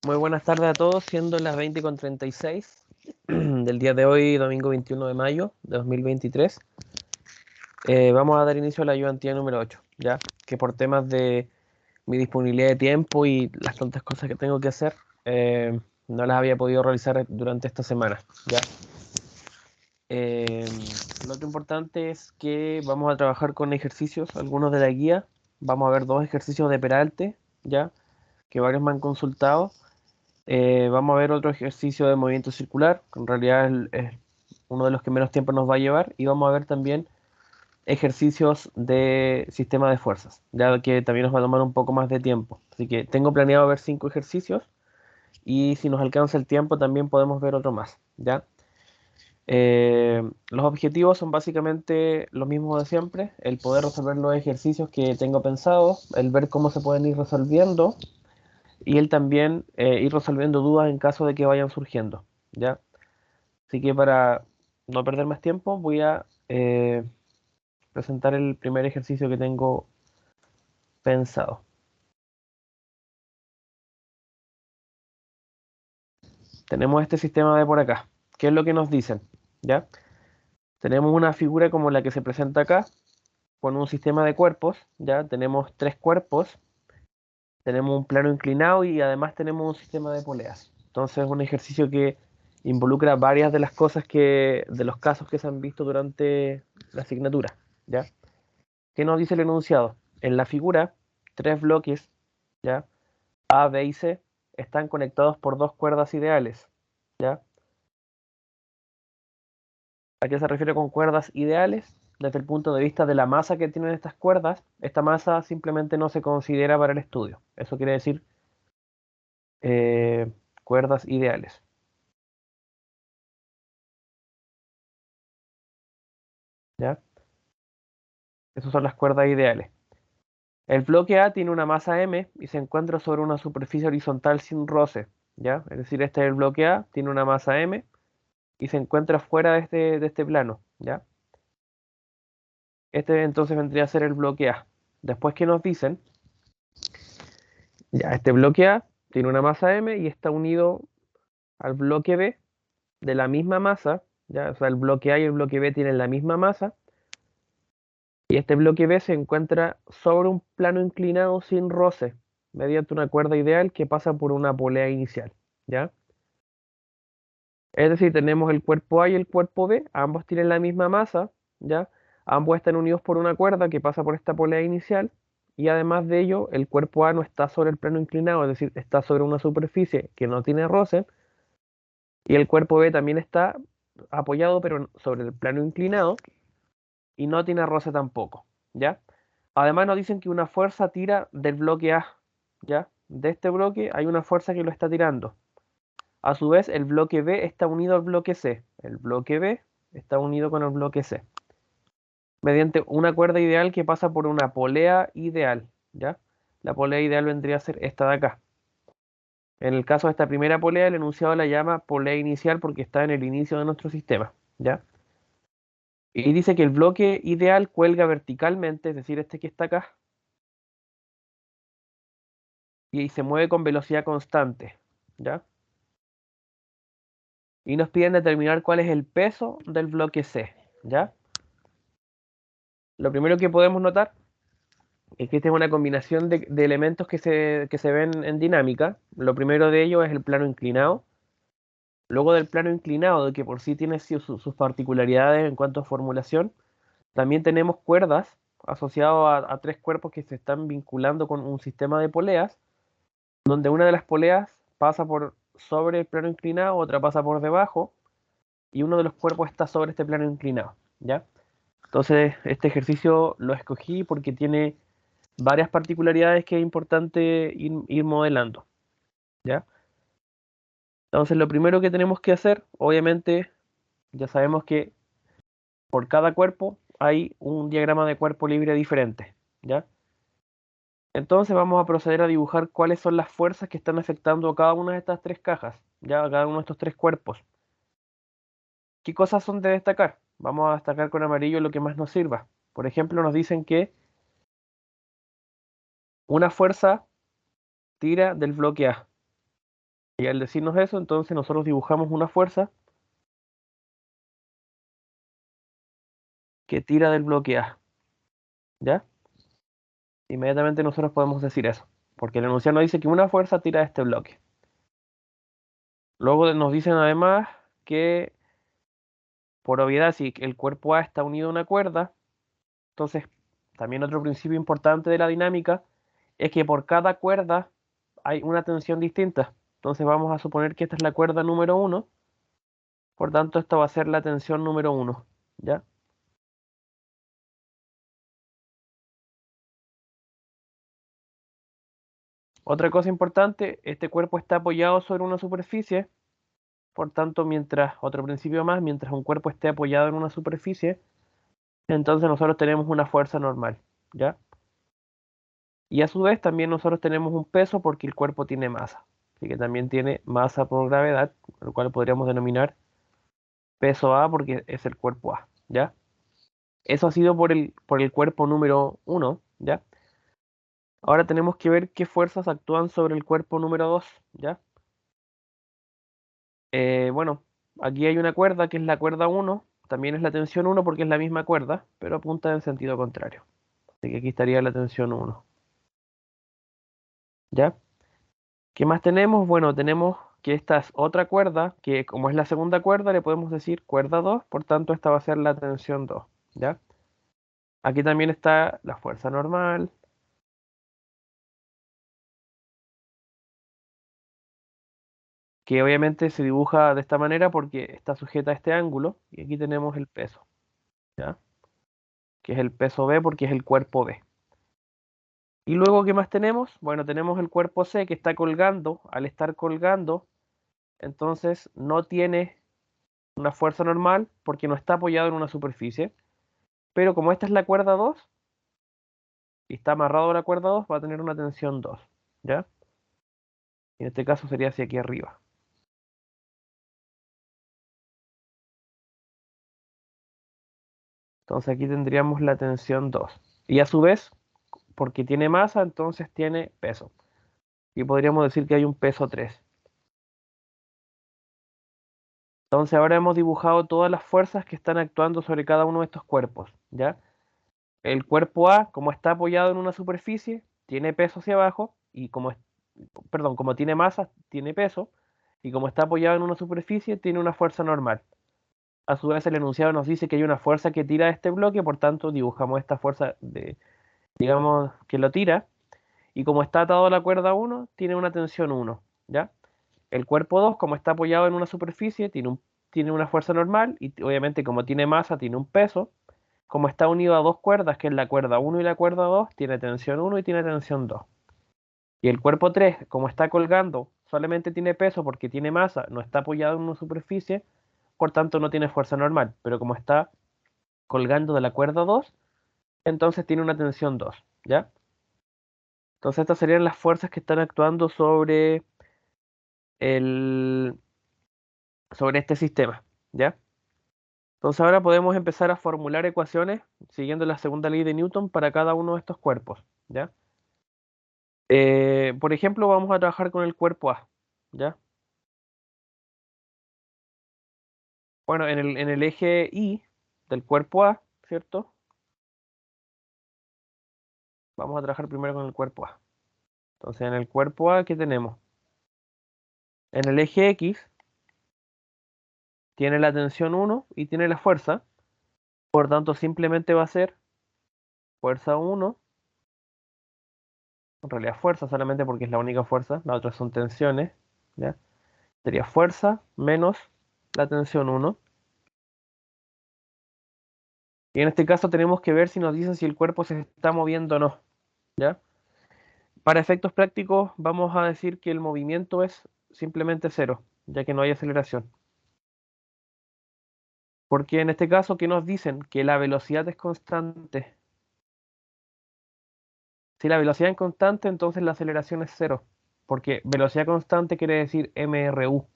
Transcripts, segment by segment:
Muy buenas tardes a todos, siendo las 20:36 del día de hoy, domingo 21 de mayo de 2023. Vamos a dar inicio a la ayudantía número 8, ya que por temas de mi disponibilidad de tiempo y las tantas cosas que tengo que hacer, no las había podido realizar durante esta semana, ya. Eh, lo otro importante es que vamos a trabajar con ejercicios, algunos de la guía. Vamos a ver dos ejercicios de Peralte, ya, que varios me han consultado. Vamos a ver otro ejercicio de movimiento circular, que en realidad es uno de los que menos tiempo nos va a llevar, y vamos a ver también ejercicios de sistema de fuerzas, ya que también nos va a tomar un poco más de tiempo. Así que tengo planeado ver 5 ejercicios y si nos alcanza el tiempo también podemos ver otro más, ¿ya? Los objetivos son básicamente los mismos de siempre, el poder resolver los ejercicios que tengo pensados, el ver cómo se pueden ir resolviendo y el también ir resolviendo dudas en caso de que vayan surgiendo, ¿ya? Así que para no perder más tiempo, voy a presentar el primer ejercicio que tengo pensado. Tenemos este sistema de por acá. ¿Qué es lo que nos dicen? ¿Ya? Tenemos una figura como la que se presenta acá, con un sistema de cuerpos, ¿ya? Tenemos 3 cuerpos, tenemos un plano inclinado y además tenemos un sistema de poleas. Entonces es un ejercicio que involucra varias de las cosas de los casos que se han visto durante la asignatura, ¿ya? ¿Qué nos dice el enunciado? En la figura, 3 bloques, ¿ya? A, B y C, están conectados por 2 cuerdas ideales, ¿ya? ¿A qué se refiere con cuerdas ideales? Desde el punto de vista de la masa que tienen estas cuerdas, esta masa simplemente no se considera para el estudio. Eso quiere decir eh, cuerdas ideales, ¿ya? Esas son las cuerdas ideales. El bloque A tiene una masa m y se encuentra sobre una superficie horizontal sin roce, ¿ya? Es decir, este es el bloque A, tiene una masa m y se encuentra fuera de este plano, ¿ya? Este entonces vendría a ser el bloque A. Después que nos dicen, ya, este bloque A tiene una masa m y está unido al bloque B de la misma masa, ¿ya? O sea, el bloque A y el bloque B tienen la misma masa y este bloque B se encuentra sobre un plano inclinado sin roce, mediante una cuerda ideal que pasa por una polea inicial, ¿ya? Es decir, tenemos el cuerpo A y el cuerpo B, ambos tienen la misma masa, ¿ya? Ambos están unidos por una cuerda que pasa por esta polea inicial, y además de ello, el cuerpo A no está sobre el plano inclinado, es decir, está sobre una superficie que no tiene roce, y el cuerpo B también está apoyado, pero sobre el plano inclinado, y no tiene roce tampoco, ¿ya? Además nos dicen que una fuerza tira del bloque A, ¿ya? De este bloque hay una fuerza que lo está tirando. A su vez, el bloque B está unido al bloque C. El bloque B está unido con el bloque C. Mediante una cuerda ideal que pasa por una polea ideal, ¿ya? La polea ideal vendría a ser esta de acá. En el caso de esta primera polea, el enunciado la llama polea inicial porque está en el inicio de nuestro sistema, ¿ya? Y dice que el bloque ideal cuelga verticalmente, es decir, este que está acá, y se mueve con velocidad constante, ¿ya? Y nos piden determinar cuál es el peso del bloque C, ¿ya? Lo primero que podemos notar es que esta es una combinación de elementos que se ven en dinámica. Lo primero de ellos es el plano inclinado. Luego del plano inclinado, de que por sí tiene sus particularidades en cuanto a formulación, también tenemos cuerdas asociadas a 3 cuerpos que se están vinculando con un sistema de poleas, donde una de las poleas pasa por sobre el plano inclinado, otra pasa por debajo, y uno de los cuerpos está sobre este plano inclinado, ¿ya? Entonces, este ejercicio lo escogí porque tiene varias particularidades que es importante ir modelando, ¿ya? Entonces, lo primero que tenemos que hacer, obviamente, ya sabemos que por cada cuerpo hay un diagrama de cuerpo libre diferente, ¿ya? Entonces vamos a proceder a dibujar cuáles son las fuerzas que están afectando a cada una de estas 3 cajas, ya a cada uno de estos 3 cuerpos. ¿Qué cosas son de destacar? Vamos a destacar con amarillo lo que más nos sirva. Por ejemplo, nos dicen que una fuerza tira del bloque A, Y al decirnos eso, entonces nosotros dibujamos una fuerza que tira del bloque A, ¿ya? Inmediatamente nosotros podemos decir eso, porque el enunciado nos dice que una fuerza tira de este bloque. Luego nos dicen además que, por obviedad, si el cuerpo A está unido a una cuerda, entonces también otro principio importante de la dinámica es que por cada cuerda hay una tensión distinta. Entonces vamos a suponer que esta es la cuerda número 1, por tanto esta va a ser la tensión número 1, ¿ya? Otra cosa importante, este cuerpo está apoyado sobre una superficie, por tanto, otro principio más, mientras un cuerpo esté apoyado en una superficie, entonces nosotros tenemos una fuerza normal, ¿ya? Y a su vez también nosotros tenemos un peso porque el cuerpo tiene masa, así que también tiene masa por gravedad, lo cual podríamos denominar peso A porque es el cuerpo A, ¿ya? Eso ha sido por el cuerpo número 1, ¿ya? Ahora tenemos que ver qué fuerzas actúan sobre el cuerpo número 2, ¿ya? Bueno, aquí hay una cuerda que es la cuerda 1, también es la tensión 1 porque es la misma cuerda, pero apunta en sentido contrario. Así que aquí estaría la tensión 1, ¿ya? ¿Qué más tenemos? Bueno, tenemos que esta es otra cuerda, que como es la segunda cuerda, le podemos decir cuerda 2, por tanto esta va a ser la tensión 2, ¿ya? Aquí también está la fuerza normal, que obviamente se dibuja de esta manera porque está sujeta a este ángulo, y aquí tenemos el peso, ¿ya? Que es el peso B porque es el cuerpo B. Y luego, ¿qué más tenemos? Bueno, tenemos el cuerpo C que está colgando. Al estar colgando, entonces no tiene una fuerza normal porque no está apoyado en una superficie. Pero como esta es la cuerda 2 y está amarrado a la cuerda 2, va a tener una tensión 2, ¿ya? Y en este caso sería hacia aquí arriba. Entonces aquí tendríamos la tensión 2. Y a su vez, porque tiene masa, entonces tiene peso. Y podríamos decir que hay un peso 3. Entonces ahora hemos dibujado todas las fuerzas que están actuando sobre cada uno de estos cuerpos, ¿ya? El cuerpo A, como está apoyado en una superficie, tiene peso hacia abajo y como tiene masa, tiene peso y como está apoyado en una superficie, tiene una fuerza normal. A su vez, el enunciado nos dice que hay una fuerza que tira este bloque, por tanto, dibujamos esta fuerza digamos, que lo tira y como está atado a la cuerda 1, tiene una tensión 1, ¿ya? El cuerpo 2, como está apoyado en una superficie, tiene una fuerza normal y obviamente como tiene masa, tiene un peso. Como está unido a dos cuerdas, que es la cuerda 1 y la cuerda 2, tiene tensión 1 y tiene tensión 2. Y el cuerpo 3, como está colgando, solamente tiene peso porque tiene masa, no está apoyado en una superficie, por tanto no tiene fuerza normal. Pero como está colgando de la cuerda 2, entonces tiene una tensión 2, ¿ya? Entonces estas serían las fuerzas que están actuando el, sobre este sistema, ¿ya? Entonces ahora podemos empezar a formular ecuaciones siguiendo la segunda ley de Newton para cada uno de estos cuerpos, ¿ya? Por ejemplo, vamos a trabajar con el cuerpo A, ¿ya? Bueno, en el eje Y del cuerpo A, ¿cierto? Vamos a trabajar primero con el cuerpo A. Entonces, en el cuerpo A, ¿qué tenemos? En el eje X tiene la tensión 1 y tiene la fuerza. Por tanto, simplemente va a ser fuerza 1, en realidad fuerza solamente porque es la única fuerza, las otras son tensiones, ¿ya? Sería fuerza menos la tensión 1. Y en este caso tenemos que ver si nos dicen si el cuerpo se está moviendo o no, ¿ya? Para efectos prácticos vamos a decir que el movimiento es simplemente cero, ya que no hay aceleración. Porque en este caso, ¿qué nos dicen? Que la velocidad es constante. Si la velocidad es constante, entonces la aceleración es cero. Porque velocidad constante quiere decir mRU.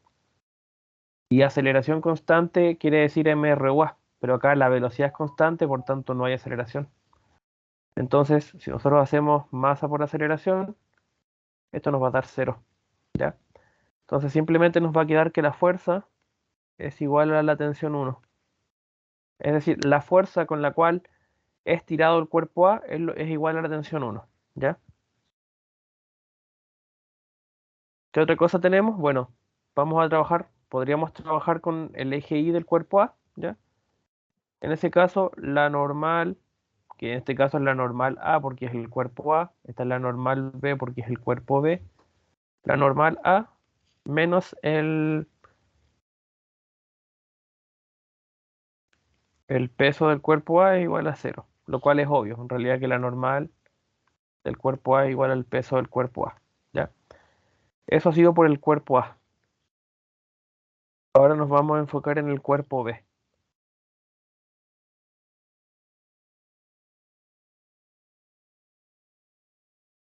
Y aceleración constante quiere decir mRUA. Pero acá la velocidad es constante, por tanto no hay aceleración. Entonces, si nosotros hacemos masa por aceleración, esto nos va a dar cero, ¿ya? Entonces simplemente nos va a quedar que la fuerza es igual a la tensión 1. Es decir, la fuerza con la cual es tirado el cuerpo A es igual a la tensión 1. ¿Ya? ¿Qué otra cosa tenemos? Bueno, podríamos trabajar con el eje Y del cuerpo A, ¿ya? En ese caso, la normal, que en este caso es la normal A porque es el cuerpo A, esta es la normal B porque es el cuerpo B, la normal A menos el peso del cuerpo A es igual a cero, lo cual es obvio, en realidad que la normal del cuerpo A es igual al peso del cuerpo A, ¿ya? Eso ha sido por el cuerpo A. Ahora nos vamos a enfocar en el cuerpo B.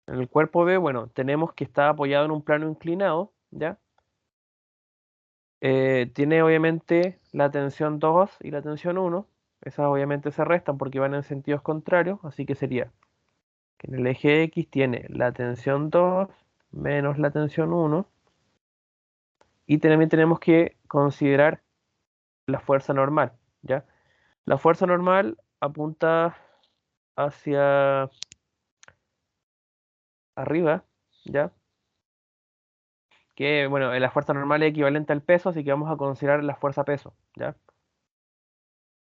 En el cuerpo B, bueno, tenemos que está apoyado en un plano inclinado, ¿ya? Tiene obviamente la tensión 2 y la tensión 1. Esas obviamente se restan porque van en sentidos contrarios, así que sería que en el eje X tiene la tensión 2 menos la tensión 1. Y también tenemos que considerar la fuerza normal, ¿ya? La fuerza normal apunta hacia arriba, ¿ya? Que, bueno, la fuerza normal es equivalente al peso, así que vamos a considerar la fuerza peso, ¿ya?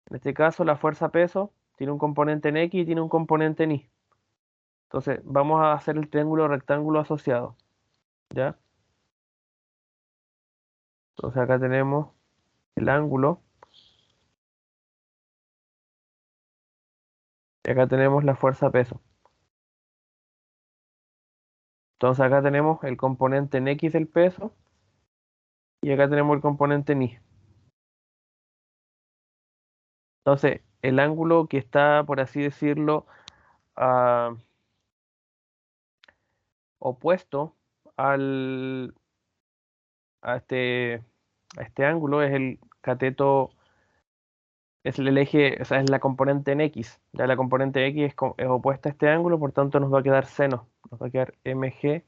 En este caso, la fuerza peso tiene un componente en X y tiene un componente en Y. Entonces, vamos a hacer el triángulo rectángulo asociado, ¿ya? Entonces, acá tenemos el ángulo y acá tenemos la fuerza peso. Entonces, acá tenemos el componente en X del peso y acá tenemos el componente en Y. Entonces, el ángulo que está, por así decirlo, ah, opuesto al, a este ángulo es el cateto, es el eje, o sea, es la componente en X. Ya la componente X es opuesta a este ángulo, por tanto nos va a quedar seno. Nos va a quedar mg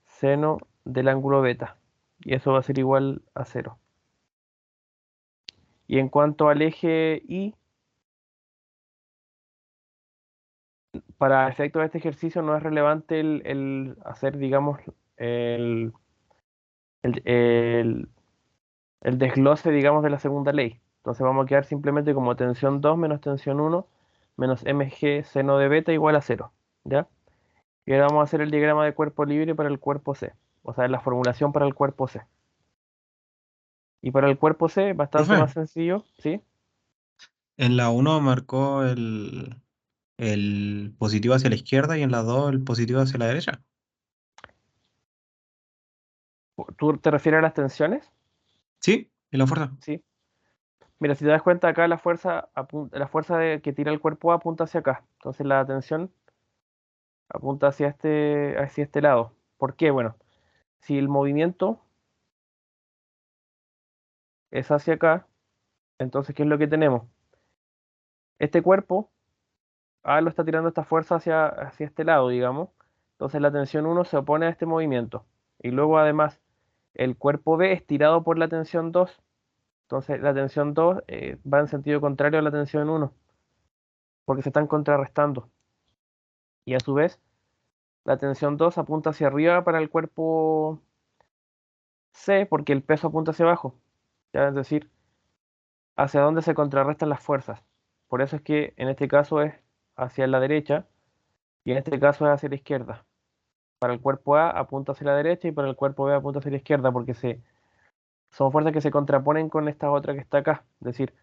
seno del ángulo beta. Y eso va a ser igual a cero. Y en cuanto al eje Y, para efectos de este ejercicio no es relevante el hacer, digamos, el, el, el- el desglose, digamos, de la segunda ley. Entonces vamos a quedar simplemente como tensión 2 menos tensión 1 menos mg seno de beta igual a cero. ¿Ya? Y ahora vamos a hacer el diagrama de cuerpo libre para el cuerpo C. O sea, la formulación para el cuerpo C. Y para el cuerpo C, bastante Profe, más sencillo, ¿sí? en la uno marcó el positivo hacia la izquierda y en la 2 el positivo hacia la derecha. ¿Tú te refieres a las tensiones? Sí, y la fuerza. Sí. Mira, si te das cuenta acá que tira el cuerpo A apunta hacia acá. Entonces la tensión apunta hacia este lado. ¿Por qué? Bueno, si el movimiento es hacia acá, entonces ¿qué es lo que tenemos? Este cuerpo A lo está tirando esta fuerza hacia este lado, digamos. Entonces la tensión 1 se opone a este movimiento. Y luego además el cuerpo B es tirado por la tensión 2. Entonces la tensión 2 va en sentido contrario a la tensión 1, porque se están contrarrestando. Y a su vez, la tensión 2 apunta hacia arriba para el cuerpo C, porque el peso apunta hacia abajo. ¿Ya? Es decir, hacia dónde se contrarrestan las fuerzas. Por eso es que en este caso es hacia la derecha y en este caso es hacia la izquierda. Para el cuerpo A apunta hacia la derecha y para el cuerpo B apunta hacia la izquierda, porque son fuerzas que se contraponen con esta otra que está acá. Es decir,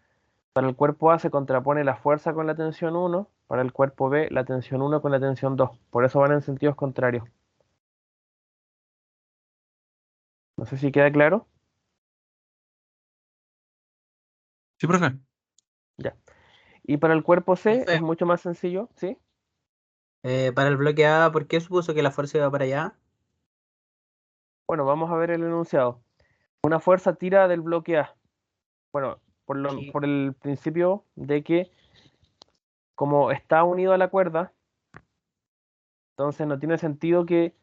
para el cuerpo A se contrapone la fuerza con la tensión 1, para el cuerpo B la tensión 1 con la tensión 2. Por eso van en sentidos contrarios. No sé si queda claro. Sí, profe. Ya. Y para el cuerpo C es Profe, mucho más sencillo, ¿sí? para el bloque A, ¿por qué supuso que la fuerza iba para allá? Bueno, vamos a ver el enunciado. Una fuerza tira del bloque A. Bueno, Sí. por el principio de que como está unido a la cuerda, entonces no tiene sentido que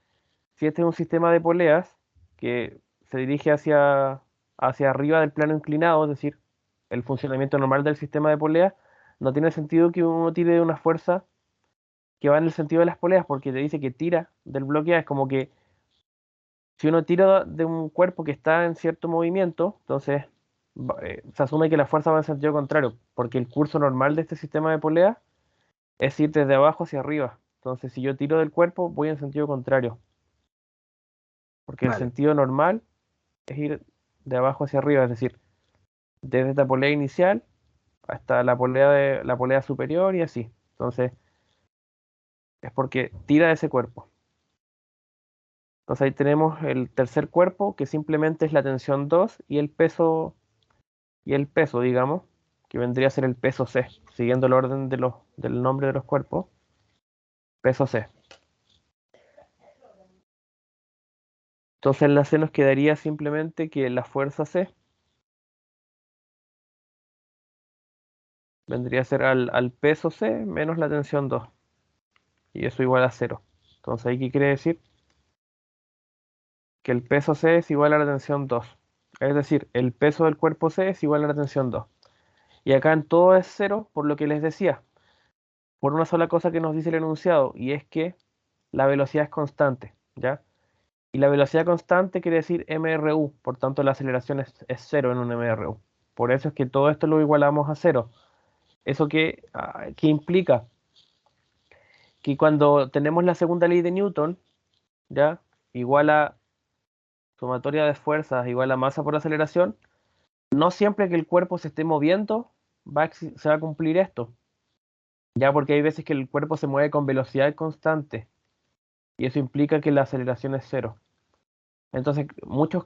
si este es un sistema de poleas, que se dirige hacia arriba del plano inclinado, es decir, el funcionamiento normal del sistema de poleas, no tiene sentido que uno tire de una fuerza que va en el sentido de las poleas, porque te dice que tira del bloque A. Es como que si uno tira de un cuerpo que está en cierto movimiento, entonces se asume que la fuerza va en sentido contrario, porque el curso normal de este sistema de poleas es ir desde abajo hacia arriba. Entonces, si yo tiro del cuerpo, voy en sentido contrario, porque el Vale. sentido normal es ir de abajo hacia arriba, es decir, desde esta polea inicial hasta la polea superior y así. Entonces, es porque tira de ese cuerpo. Entonces ahí tenemos el tercer cuerpo, que simplemente es la tensión 2 y el peso, digamos, que vendría a ser el peso C, siguiendo el orden del nombre de los cuerpos, peso C. Entonces en la C nos quedaría simplemente que la fuerza C vendría a ser al peso C menos la tensión 2, y eso igual a 0. Entonces ahí, ¿qué quiere decir? Que el peso C es igual a la tensión 2. Es decir, el peso del cuerpo C es igual a la tensión 2. Y acá en todo es 0, por lo que les decía, por una sola cosa que nos dice el enunciado, y es que la velocidad es constante, ¿ya? Y la velocidad constante quiere decir MRU, por tanto la aceleración es 0 en un MRU. Por eso es que todo esto lo igualamos a 0. ¿Eso qué implica? Que cuando tenemos la segunda ley de Newton, ¿ya? Igual a sumatoria de fuerzas igual a masa por aceleración, no siempre que el cuerpo se esté moviendo se va a cumplir esto, ya, porque hay veces que el cuerpo se mueve con velocidad constante y eso implica que la aceleración es cero. Entonces, en muchos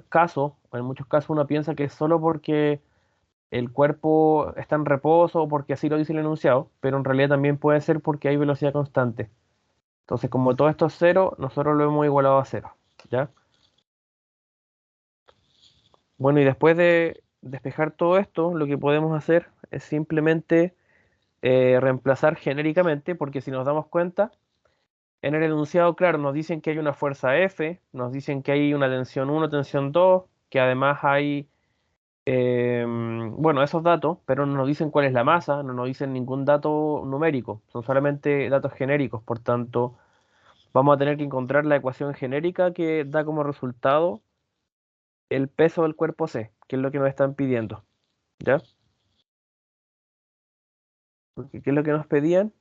casos uno piensa que es solo porque el cuerpo está en reposo o porque así lo dice el enunciado, pero en realidad también puede ser porque hay velocidad constante. Entonces, como todo esto es cero, nosotros lo hemos igualado a cero, ¿ya? Bueno, y después de despejar todo esto, lo que podemos hacer es simplemente reemplazar genéricamente, porque si nos damos cuenta, en el enunciado, claro, nos dicen que hay una fuerza F, nos dicen que hay una tensión 1, tensión 2, que además hay, bueno, esos datos, pero no nos dicen cuál es la masa, no nos dicen ningún dato numérico, son solamente datos genéricos, por tanto, vamos a tener que encontrar la ecuación genérica que da como resultado el peso del cuerpo C, que es lo que nos están pidiendo, ¿ya? Porque ¿qué es lo que nos pedían?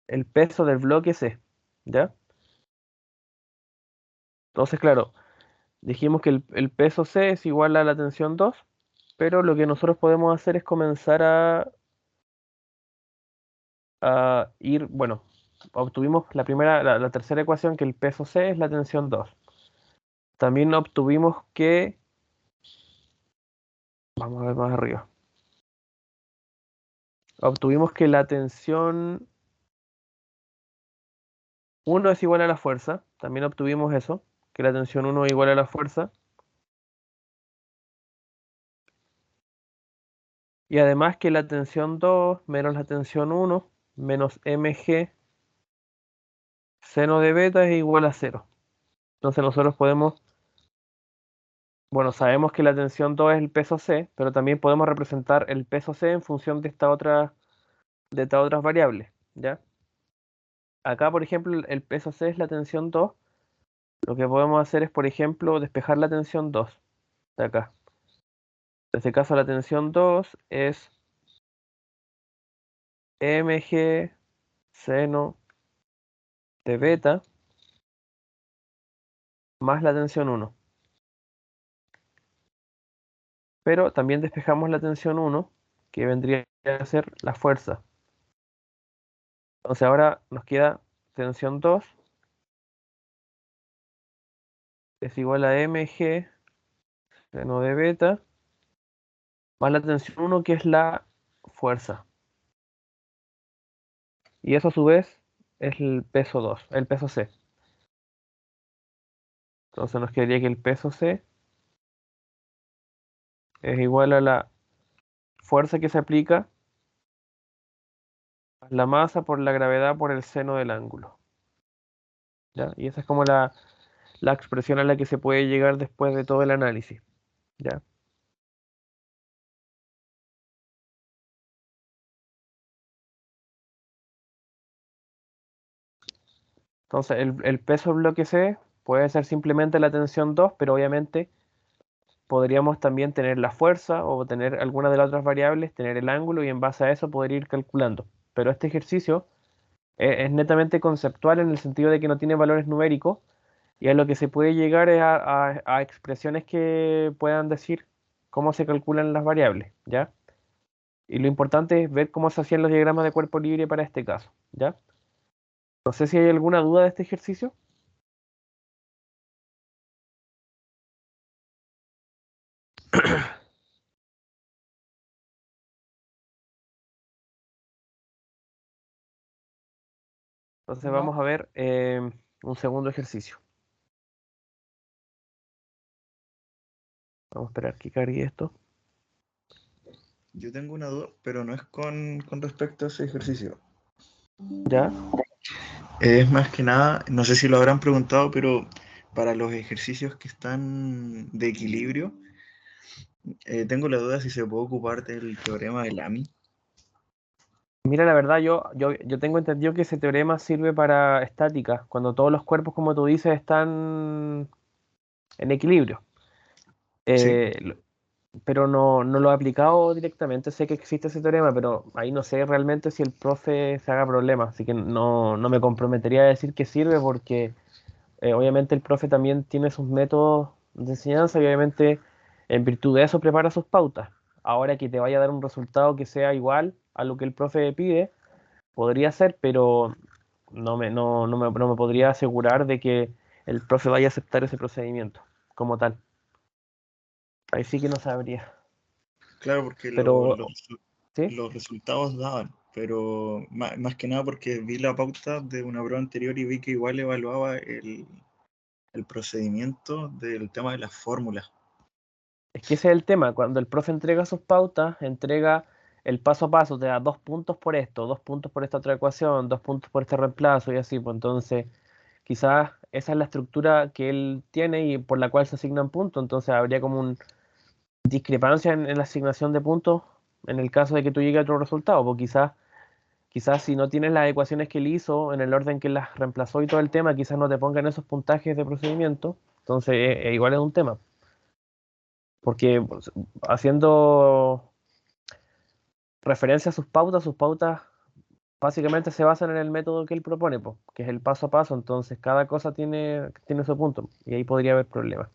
El peso del bloque C, ¿ya? Entonces, claro, dijimos que el peso C es igual a la tensión 2, pero lo que nosotros podemos hacer es comenzar a ir, bueno, obtuvimos la tercera ecuación, que el peso C es la tensión 2. También obtuvimos que, vamos a ver más arriba, obtuvimos que la tensión 1 es igual a la fuerza, también obtuvimos eso, que la tensión 1 es igual a la fuerza, y además que la tensión 2 menos la tensión 1 menos mg seno de beta es igual a 0. Entonces nosotros podemos, bueno, sabemos que la tensión 2 es el peso C, pero también podemos representar el peso C en función de estas otras variables, ¿ya? Acá, por ejemplo, el peso C es la tensión 2. Lo que podemos hacer es, por ejemplo, despejar la tensión 2 de acá. En este caso, la tensión 2 es mg seno de beta más la tensión 1. Pero también despejamos la tensión 1, que vendría a ser la fuerza. Entonces ahora nos queda tensión 2 es igual a mg seno de beta más la tensión 1, que es la fuerza. Y eso a su vez es el peso 2, el peso C. Entonces nos quedaría que el peso C es igual a la fuerza que se aplica a la masa por la gravedad por el seno del ángulo, ¿ya? Y esa es como la expresión a la que se puede llegar después de todo el análisis, ¿ya? Entonces, el peso del bloque C puede ser simplemente la tensión 2, pero obviamente podríamos también tener la fuerza o tener alguna de las otras variables, tener el ángulo y en base a eso poder ir calculando. Pero este ejercicio es netamente conceptual en el sentido de que no tiene valores numéricos y a lo que se puede llegar es a expresiones que puedan decir cómo se calculan las variables, ¿ya? Y lo importante es ver cómo se hacían los diagramas de cuerpo libre para este caso, ¿ya? No sé si hay alguna duda de este ejercicio. Entonces No. vamos a ver un segundo ejercicio. Vamos a esperar que cargue esto. Yo tengo una duda, pero no es con respecto a ese ejercicio. ¿Ya? Es más que nada, no sé si lo habrán preguntado, pero para los ejercicios que están de equilibrio, tengo la duda si se puede ocupar del teorema de Lamy. Mira, la verdad, yo tengo entendido que ese teorema sirve para estática, cuando todos los cuerpos, como tú dices, están en equilibrio. Sí, Lo- pero no lo he aplicado directamente. Sé que existe ese teorema, pero ahí no sé realmente si el profe se haga problema. Así que no me comprometería a decir que sirve porque obviamente el profe también tiene sus métodos de enseñanza y obviamente en virtud de eso prepara sus pautas. Ahora que te vaya a dar un resultado que sea igual a lo que el profe pide, podría ser, pero no me podría asegurar de que el profe vaya a aceptar ese procedimiento como tal. Ahí sí que no sabría. claro, porque Pero, ¿sí? los resultados daban, pero más que nada porque vi la pauta de una prueba anterior y vi que igual evaluaba el procedimiento del tema de las fórmulas. Es que ese es el tema. Cuando el profe entrega sus pautas, entrega el paso a paso, te da 2 puntos por esto, 2 puntos por esta otra ecuación, 2 puntos por este reemplazo y así. Pues entonces, quizás esa es la estructura que él tiene y por la cual se asignan puntos. Entonces, habría como una discrepancia en la asignación de puntos en el caso de que tú llegues a otro resultado. Pues quizás si no tienes las ecuaciones que él hizo en el orden que las reemplazó y todo el tema, quizás no te pongan esos puntajes de procedimiento. Entonces, igual es un tema. Porque pues, haciendo referencia a sus pautas básicamente se basan en el método que él propone, po, que es el paso a paso, entonces cada cosa tiene su punto y ahí podría haber problemas,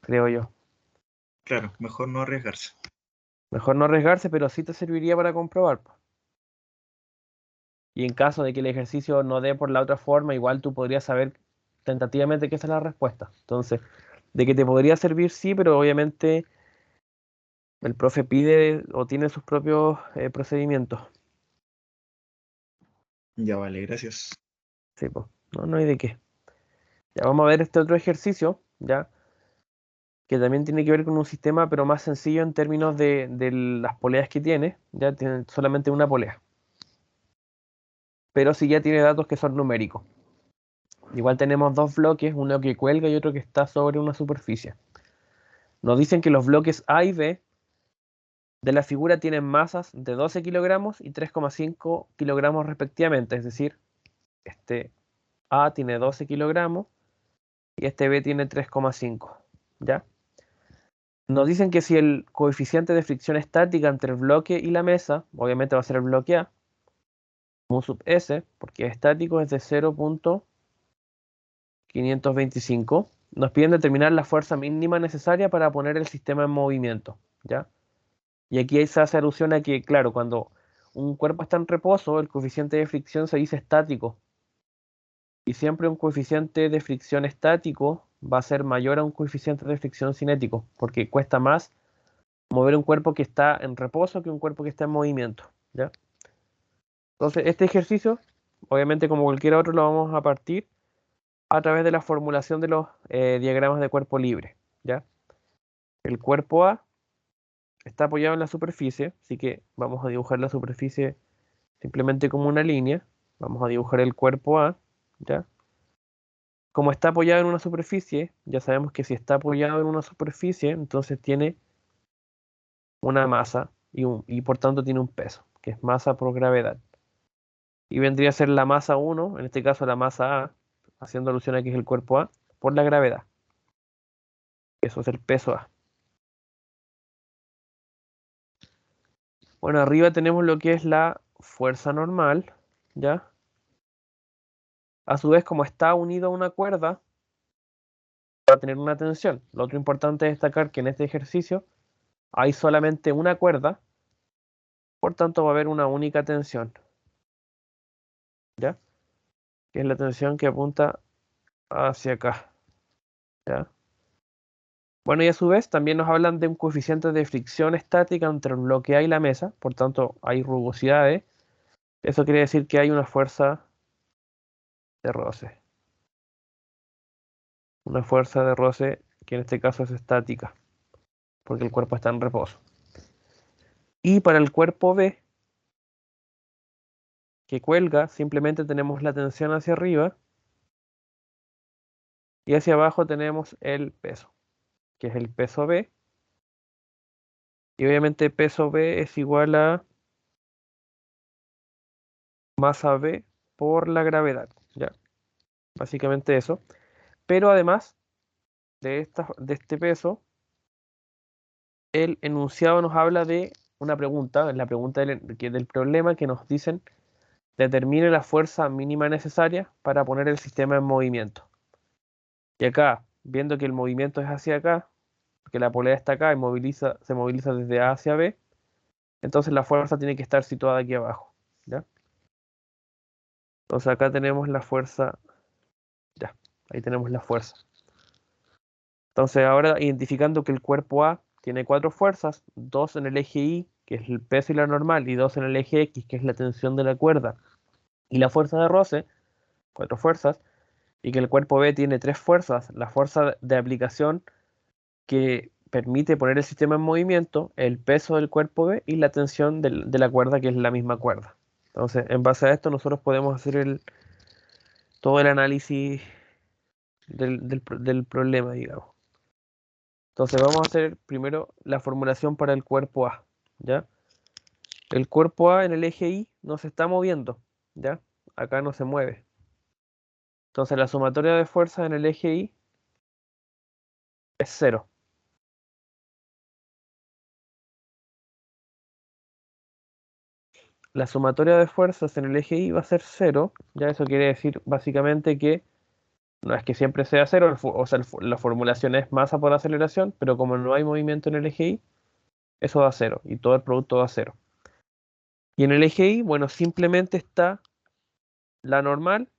creo yo. Claro, mejor no arriesgarse. Mejor no arriesgarse, pero sí te serviría para comprobar, po. Y en caso de que el ejercicio no dé por la otra forma, igual tú podrías saber tentativamente que esa es la respuesta. Entonces, de que te podría servir, sí, pero obviamente el profe pide o tiene sus propios procedimientos. Ya vale, gracias. Sí, pues, no hay de qué. Ya vamos a ver este otro ejercicio, ya, que también tiene que ver con un sistema, pero más sencillo en términos de las poleas que tiene. Ya tiene solamente una polea, pero sí ya tiene datos que son numéricos. Igual tenemos dos bloques, uno que cuelga y otro que está sobre una superficie. Nos dicen que los bloques A y B de la figura tienen masas de 12 kilogramos y 3,5 kilogramos respectivamente, es decir, este A tiene 12 kilogramos y este B tiene 3,5, ¿ya? Nos dicen que si el coeficiente de fricción estática entre el bloque y la mesa, obviamente va a ser el bloque A, mu sub S, porque es estático, es de 0,525, nos piden determinar la fuerza mínima necesaria para poner el sistema en movimiento, ¿ya? Y aquí se hace alusión a que, claro, cuando un cuerpo está en reposo, el coeficiente de fricción se dice estático. Y siempre un coeficiente de fricción estático va a ser mayor a un coeficiente de fricción cinético, porque cuesta más mover un cuerpo que está en reposo que un cuerpo que está en movimiento, ¿ya? Entonces, este ejercicio, obviamente como cualquier otro, lo vamos a partir a través de la formulación de los diagramas de cuerpo libre, ¿ya? El cuerpo A está apoyado en la superficie, así que vamos a dibujar la superficie simplemente como una línea. Vamos a dibujar el cuerpo A, ¿ya? como está apoyado en una superficie, ya sabemos que si está apoyado en una superficie, entonces tiene una masa y por tanto tiene un peso, que es masa por gravedad. Y vendría a ser la masa 1, en este caso la masa A, haciendo alusión a que es el cuerpo A, por la gravedad. Eso es el peso A. Bueno, arriba tenemos lo que es la fuerza normal, ¿ya? A su vez, como está unido a una cuerda, va a tener una tensión. Lo otro importante es destacar que en este ejercicio hay solamente una cuerda, por tanto va a haber una única tensión, ¿ya? Que es la tensión que apunta hacia acá, ¿ya? Bueno, y a su vez también nos hablan de un coeficiente de fricción estática entre el bloque A y la mesa, por tanto hay rugosidades. Eso quiere decir que hay una fuerza de roce. Una fuerza de roce que en este caso es estática, porque el cuerpo está en reposo. Y para el cuerpo B, que cuelga, simplemente tenemos la tensión hacia arriba y hacia abajo tenemos el peso, que es el peso B. Y obviamente peso B es igual a masa B por la gravedad, ¿ya? Básicamente eso. Pero además de este peso, el enunciado nos habla de una pregunta, la pregunta del problema que nos dicen determine la fuerza mínima necesaria para poner el sistema en movimiento. Y acá, viendo que el movimiento es hacia acá, que la polea está acá y se moviliza desde A hacia B, entonces la fuerza tiene que estar situada aquí abajo, ¿ya? Entonces acá tenemos la fuerza, ya, ahí tenemos la fuerza. Entonces ahora identificando que el cuerpo A tiene 4 fuerzas, 2 en el eje Y, que es el peso y la normal, y 2 en el eje X, que es la tensión de la cuerda, y la fuerza de roce, 4 fuerzas, y que el cuerpo B tiene 3 fuerzas, la fuerza de aplicación que permite poner el sistema en movimiento, el peso del cuerpo B y la tensión de la cuerda, que es la misma cuerda. Entonces, en base a esto, nosotros podemos hacer todo el análisis del problema, digamos. Entonces, vamos a hacer primero la formulación para el cuerpo A, ¿ya? El cuerpo A en el eje Y no se está moviendo, ¿ya? Acá no se mueve. Entonces, la sumatoria de fuerzas en el eje Y es 0. La sumatoria de fuerzas en el eje Y va a ser 0, ya eso quiere decir básicamente que no es que siempre sea 0, o sea, la formulación es masa por aceleración, pero como no hay movimiento en el eje Y, eso da 0, y todo el producto da 0. Y en el eje Y, bueno, simplemente está la normal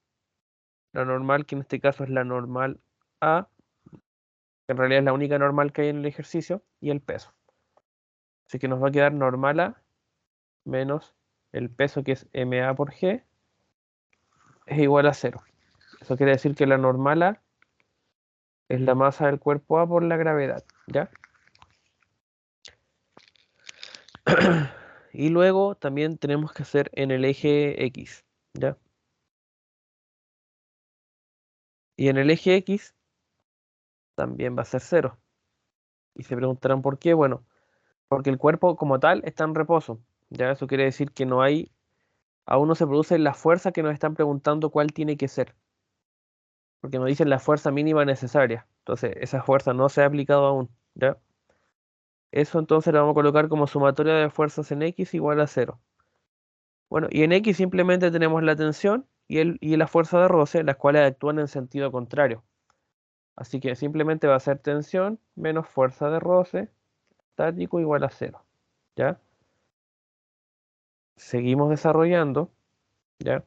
que en este caso es la normal A, que en realidad es la única normal que hay en el ejercicio, y el peso. Así que nos va a quedar normal A menos el peso, que es MA por G, es igual a 0. Eso quiere decir que la normal A es la masa del cuerpo A por la gravedad, ¿ya? Y luego también tenemos que hacer en el eje X, ¿ya? Y en el eje X también va a ser 0. Y se preguntarán por qué. Bueno, porque el cuerpo como tal está en reposo, ¿ya? Eso quiere decir que aún no se produce la fuerza que nos están preguntando cuál tiene que ser. Porque nos dicen la fuerza mínima necesaria. Entonces, esa fuerza no se ha aplicado aún, ¿ya? Eso entonces lo vamos a colocar como sumatoria de fuerzas en X igual a 0. Bueno, y en X simplemente tenemos la tensión y la fuerza de roce, las cuales actúan en sentido contrario. Así que simplemente va a ser tensión menos fuerza de roce estático igual a 0. ¿Ya? Seguimos desarrollando. ¿Ya?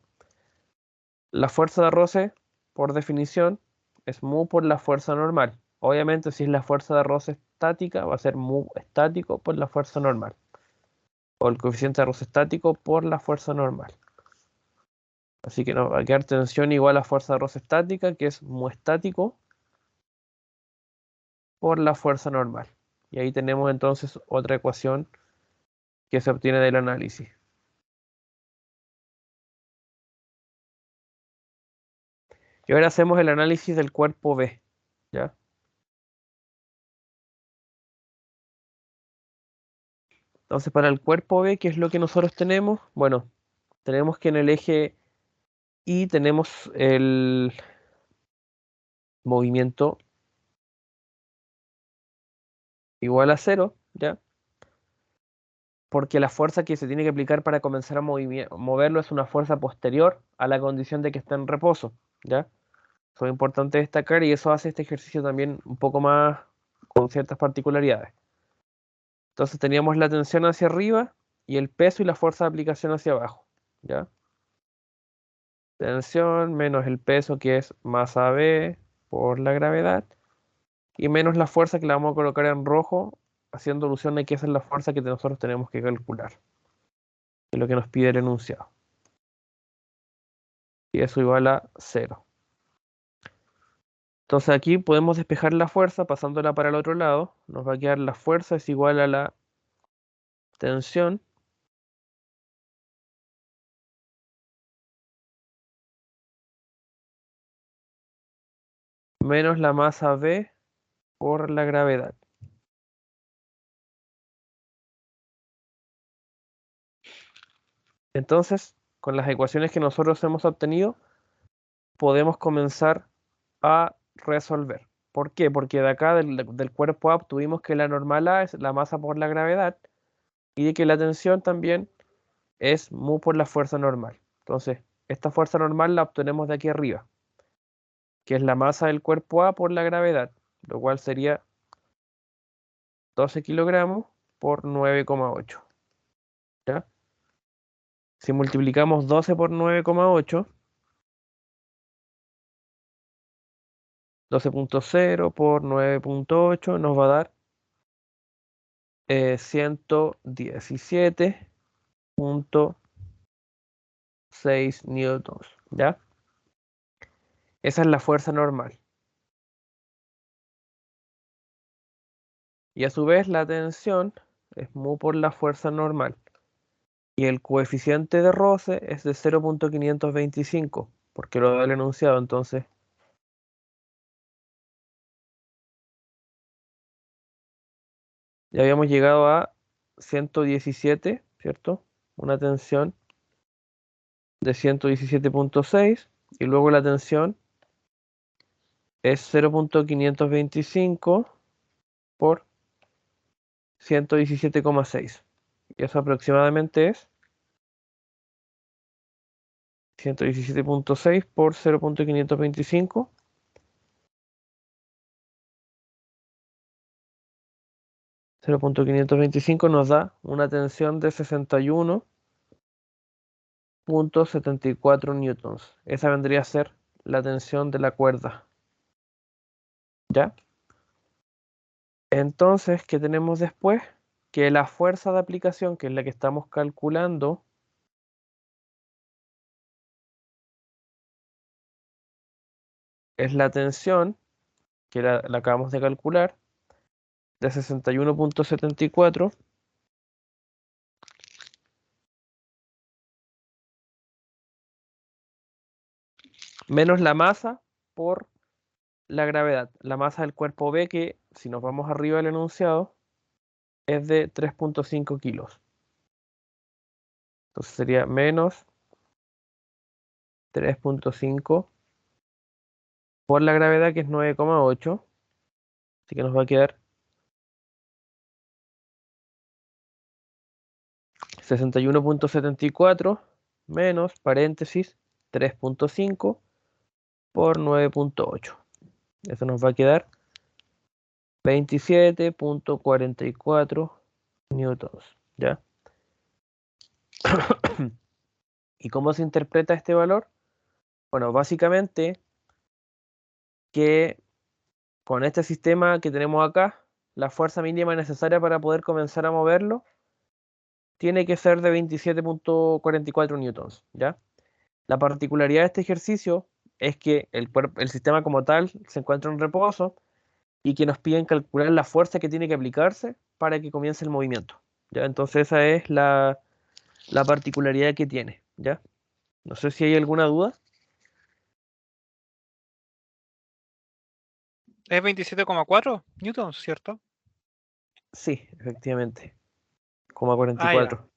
La fuerza de roce, por definición, es mu por la fuerza normal. Obviamente, si es la fuerza de roce estática, va a ser mu estático por la fuerza normal. O el coeficiente de roce estático por la fuerza normal. Así que nos va a quedar tensión igual a fuerza de roce estática, que es mu estático por la fuerza normal. Y ahí tenemos entonces otra ecuación que se obtiene del análisis. Y ahora hacemos el análisis del cuerpo B, ¿ya? Entonces, para el cuerpo B, ¿qué es lo que nosotros tenemos? Bueno, tenemos que en el eje Y tenemos el movimiento igual a 0, ¿ya? Porque la fuerza que se tiene que aplicar para comenzar a moverlo es una fuerza posterior a la condición de que está en reposo, ¿ya? Eso es importante destacar y eso hace este ejercicio también un poco más con ciertas particularidades. Entonces teníamos la tensión hacia arriba y el peso y la fuerza de aplicación hacia abajo, ¿ya? Tensión menos el peso que es masa B por la gravedad y menos la fuerza que la vamos a colocar en rojo, haciendo alusión a que esa es la fuerza que nosotros tenemos que calcular, que es lo que nos pide el enunciado. Y eso igual a 0. Entonces aquí podemos despejar la fuerza pasándola para el otro lado. Nos va a quedar la fuerza es igual a la tensión menos la masa B por la gravedad. Entonces, con las ecuaciones que nosotros hemos obtenido, podemos comenzar a resolver. ¿Por qué? Porque de acá del cuerpo A obtuvimos que la normal A es la masa por la gravedad y de que la tensión también es mu por la fuerza normal. Entonces, esta fuerza normal la obtenemos de aquí arriba, que es la masa del cuerpo A por la gravedad, lo cual sería 12 kilogramos por 9,8. ¿Ya? Si multiplicamos 12 por 9,8, 12.0 por 9.8 nos va a dar 117.6 newtons, ¿ya? Esa es la fuerza normal. Y a su vez la tensión es mu por la fuerza normal. Y el coeficiente de roce es de 0.525, porque lo da el enunciado, entonces. Ya habíamos llegado a 117, ¿cierto? Una tensión de 117.6 y luego la tensión es 0.525 por 117,6. Y eso aproximadamente es 117.6 por 0.525. 0.525 nos da una tensión de 61.74 newtons. Esa vendría a ser la tensión de la cuerda. ¿Ya? Entonces, ¿qué tenemos después? Que la fuerza de aplicación, que es la que estamos calculando, es la tensión, que la acabamos de calcular, de 61.74 menos la masa por la gravedad. La masa del cuerpo B, que si nos vamos arriba del enunciado, es de 3.5 kilos. Entonces sería menos 3.5 por la gravedad, que es 9,8. Así que nos va a quedar 61.74 menos, paréntesis, 3.5 por 9.8. Eso nos va a quedar 27.44 newtons, ¿ya? ¿Y cómo se interpreta este valor? Bueno, básicamente que con este sistema que tenemos acá, la fuerza mínima necesaria para poder comenzar a moverlo tiene que ser de 27.44 newtons, ¿ya? La particularidad de este ejercicio es que el sistema como tal se encuentra en reposo y que nos piden calcular la fuerza que tiene que aplicarse para que comience el movimiento, ¿ya? Entonces esa es la particularidad que tiene, ¿ya? No sé si hay alguna duda. Es 27,4 newtons, ¿cierto? Sí, efectivamente. 0,44. Ah, ya.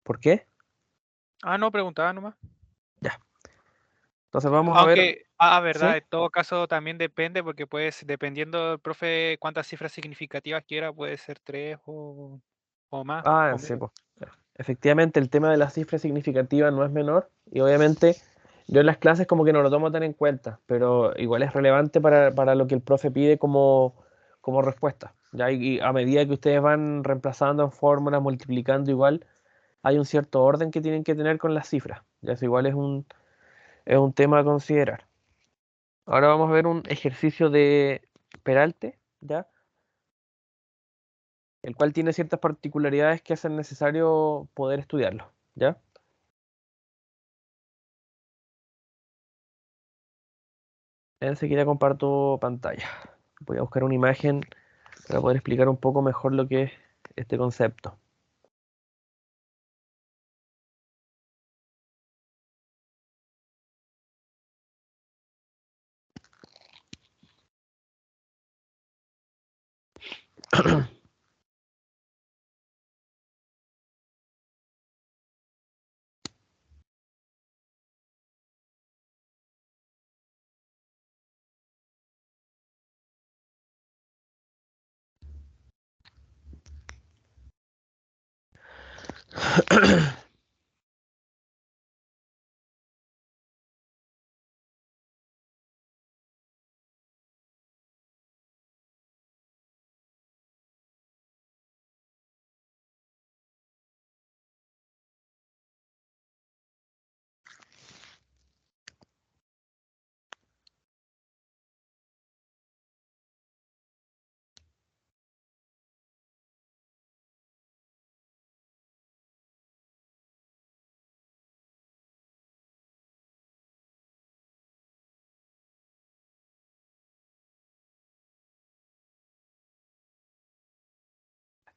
¿Por qué? Ah, no, preguntaba nomás. Ya. Entonces vamos a ver. Aunque, verdad, ¿Sí? en todo caso también depende, porque pues dependiendo del profe cuántas cifras significativas quiera, puede ser 3 o más Ah, o sí, menos. pues. Efectivamente, el tema de las cifras significativas no es menor y obviamente yo en las clases como que no lo tomo tan en cuenta, pero igual es relevante para lo que el profe pide como respuesta. ¿Ya? Y a medida que ustedes van reemplazando en fórmulas, multiplicando igual, hay un cierto orden que tienen que tener con las cifras. Ya eso igual es un tema a considerar. Ahora vamos a ver un ejercicio de Peralte, ¿ya? El cual tiene ciertas particularidades que hacen necesario poder estudiarlo, ¿ya? Enseguida comparto pantalla. Voy a buscar una imagen para poder explicar un poco mejor lo que es este concepto.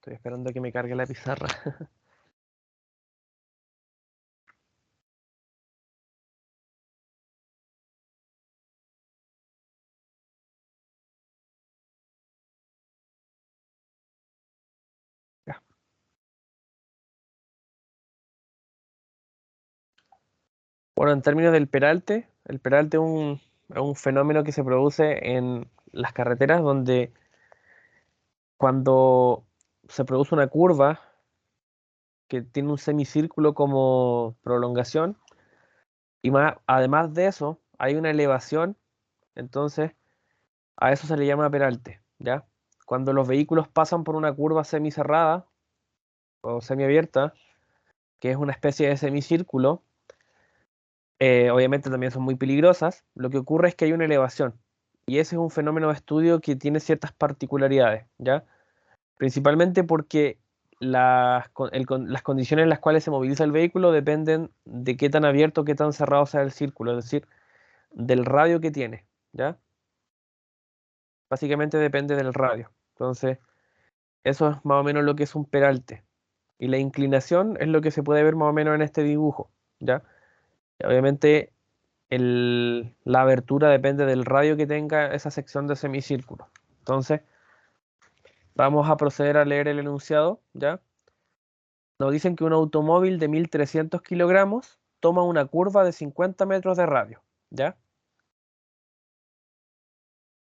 Estoy esperando a que me cargue la pizarra. Ya. Bueno, en términos del peralte, el peralte es un fenómeno que se produce en las carreteras donde cuando se produce una curva que tiene un semicírculo como prolongación y además de eso hay una elevación, entonces a eso se le llama peralte, ¿ya? Cuando los vehículos pasan por una curva semicerrada o semiabierta, que es una especie de semicírculo, obviamente también son muy peligrosas, lo que ocurre es que hay una elevación y ese es un fenómeno de estudio que tiene ciertas particularidades, ¿ya? Principalmente porque las condiciones en las cuales se moviliza el vehículo dependen de qué tan abierto, qué tan cerrado sea el círculo, es decir, del radio que tiene, ¿ya? Básicamente depende del radio. Entonces, eso es más o menos lo que es un peralte. Y la inclinación es lo que se puede ver más o menos en este dibujo, ¿ya? Obviamente la abertura depende del radio que tenga esa sección de semicírculo. Entonces, vamos a proceder a leer el enunciado, ¿ya? Nos dicen que un automóvil de 1300 kilogramos toma una curva de 50 metros de radio, ¿ya?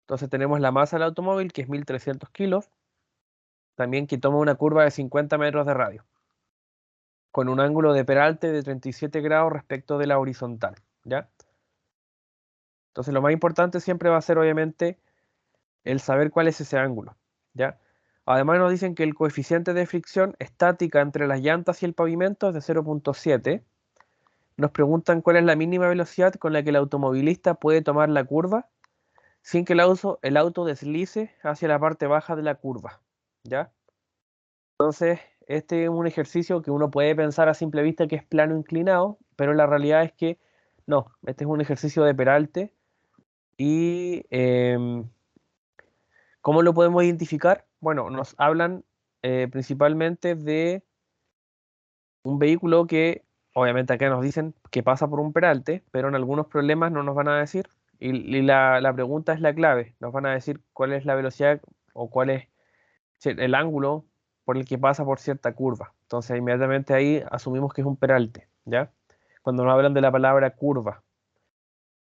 Entonces tenemos la masa del automóvil, que es 1300 kilos, también que toma una curva de 50 metros de radio, con un ángulo de peralte de 37 grados respecto de la horizontal, ¿ya? Entonces lo más importante siempre va a ser obviamente el saber cuál es ese ángulo, ¿ya? Además nos dicen que el coeficiente de fricción estática entre las llantas y el pavimento es de 0,7. Nos preguntan cuál es la mínima velocidad con la que el automovilista puede tomar la curva sin que el auto deslice hacia la parte baja de la curva, ¿ya? Entonces, este es un ejercicio que uno puede pensar a simple vista que es plano inclinado, pero la realidad es que no, este es un ejercicio de peralte y ¿cómo lo podemos identificar? Bueno, nos hablan principalmente de un vehículo que, obviamente acá nos dicen que pasa por un peralte, pero en algunos problemas no nos van a decir, Y la pregunta es la clave. Nos van a decir cuál es la velocidad o cuál es el ángulo por el que pasa por cierta curva. Entonces, inmediatamente ahí asumimos que es un peralte, ¿ya? Cuando nos hablan de la palabra curva.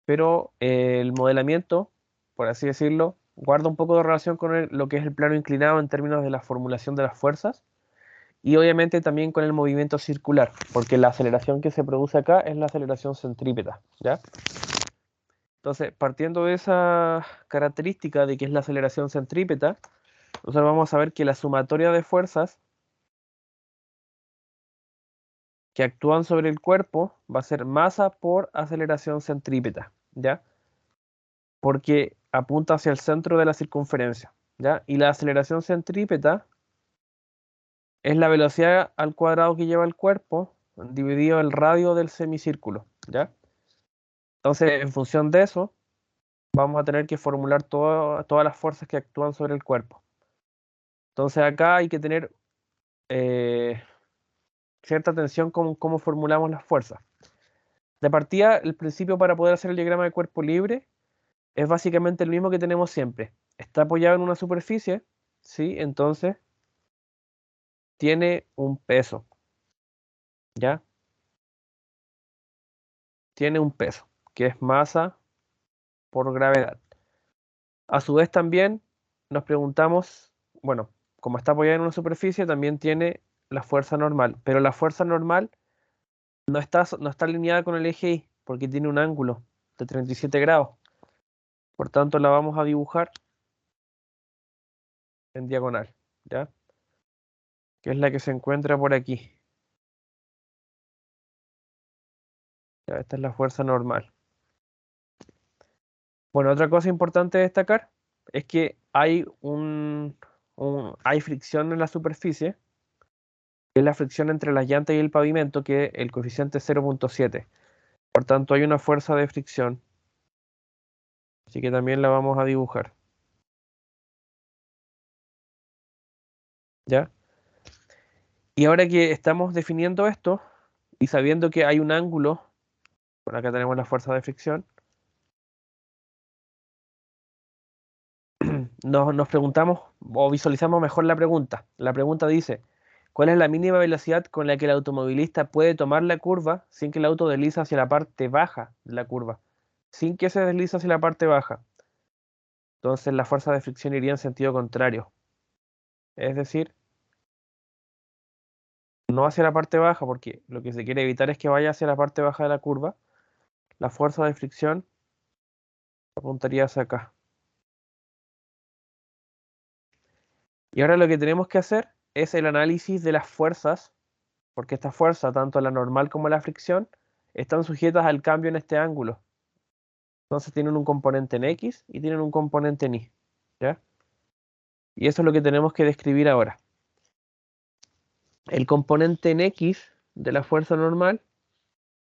Pero el modelamiento, por así decirlo, guarda un poco de relación con lo que es el plano inclinado en términos de la formulación de las fuerzas y obviamente también con el movimiento circular, porque la aceleración que se produce acá es la aceleración centrípeta, ¿ya? Entonces, partiendo de esa característica de que es la aceleración centrípeta, nosotros vamos a ver que la sumatoria de fuerzas que actúan sobre el cuerpo va a ser masa por aceleración centrípeta, ¿ya? Porque apunta hacia el centro de la circunferencia, ¿ya? Y la aceleración centrípeta es la velocidad al cuadrado que lleva el cuerpo dividido el radio del semicírculo, ¿ya? Entonces, en función de eso, vamos a tener que formular todas las fuerzas que actúan sobre el cuerpo. Entonces, acá hay que tener cierta atención con cómo formulamos las fuerzas. De partida, el principio para poder hacer el diagrama de cuerpo libre es básicamente el mismo que tenemos siempre. Está apoyado en una superficie, ¿sí? Entonces, tiene un peso, ¿ya? Tiene un peso, que es masa por gravedad. A su vez también nos preguntamos, bueno, como está apoyado en una superficie, también tiene la fuerza normal, pero la fuerza normal no está alineada con el eje Y, porque tiene un ángulo de 37 grados. Por tanto, la vamos a dibujar en diagonal, ¿ya? Que es la que se encuentra por aquí. Ya, esta es la fuerza normal. Bueno, otra cosa importante de destacar es que hay hay fricción en la superficie, que es la fricción entre las llantas y el pavimento, que el coeficiente es 0.7. Por tanto, hay una fuerza de fricción. Así que también la vamos a dibujar. ¿Ya? Y ahora que estamos definiendo esto y sabiendo que hay un ángulo, bueno, acá tenemos la fuerza de fricción, nos preguntamos o visualizamos mejor la pregunta. La pregunta dice, ¿cuál es la mínima velocidad con la que el automovilista puede tomar la curva sin que el auto deslice hacia la parte baja de la curva? Sin que se deslice hacia la parte baja. Entonces la fuerza de fricción iría en sentido contrario. Es decir, no hacia la parte baja, porque lo que se quiere evitar es que vaya hacia la parte baja de la curva. La fuerza de fricción apuntaría hacia acá. Y ahora lo que tenemos que hacer es el análisis de las fuerzas, porque esta fuerza, tanto la normal como la fricción, están sujetas al cambio en este ángulo. Entonces tienen un componente en X y tienen un componente en Y, ¿ya? Y eso es lo que tenemos que describir ahora. El componente en X de la fuerza normal,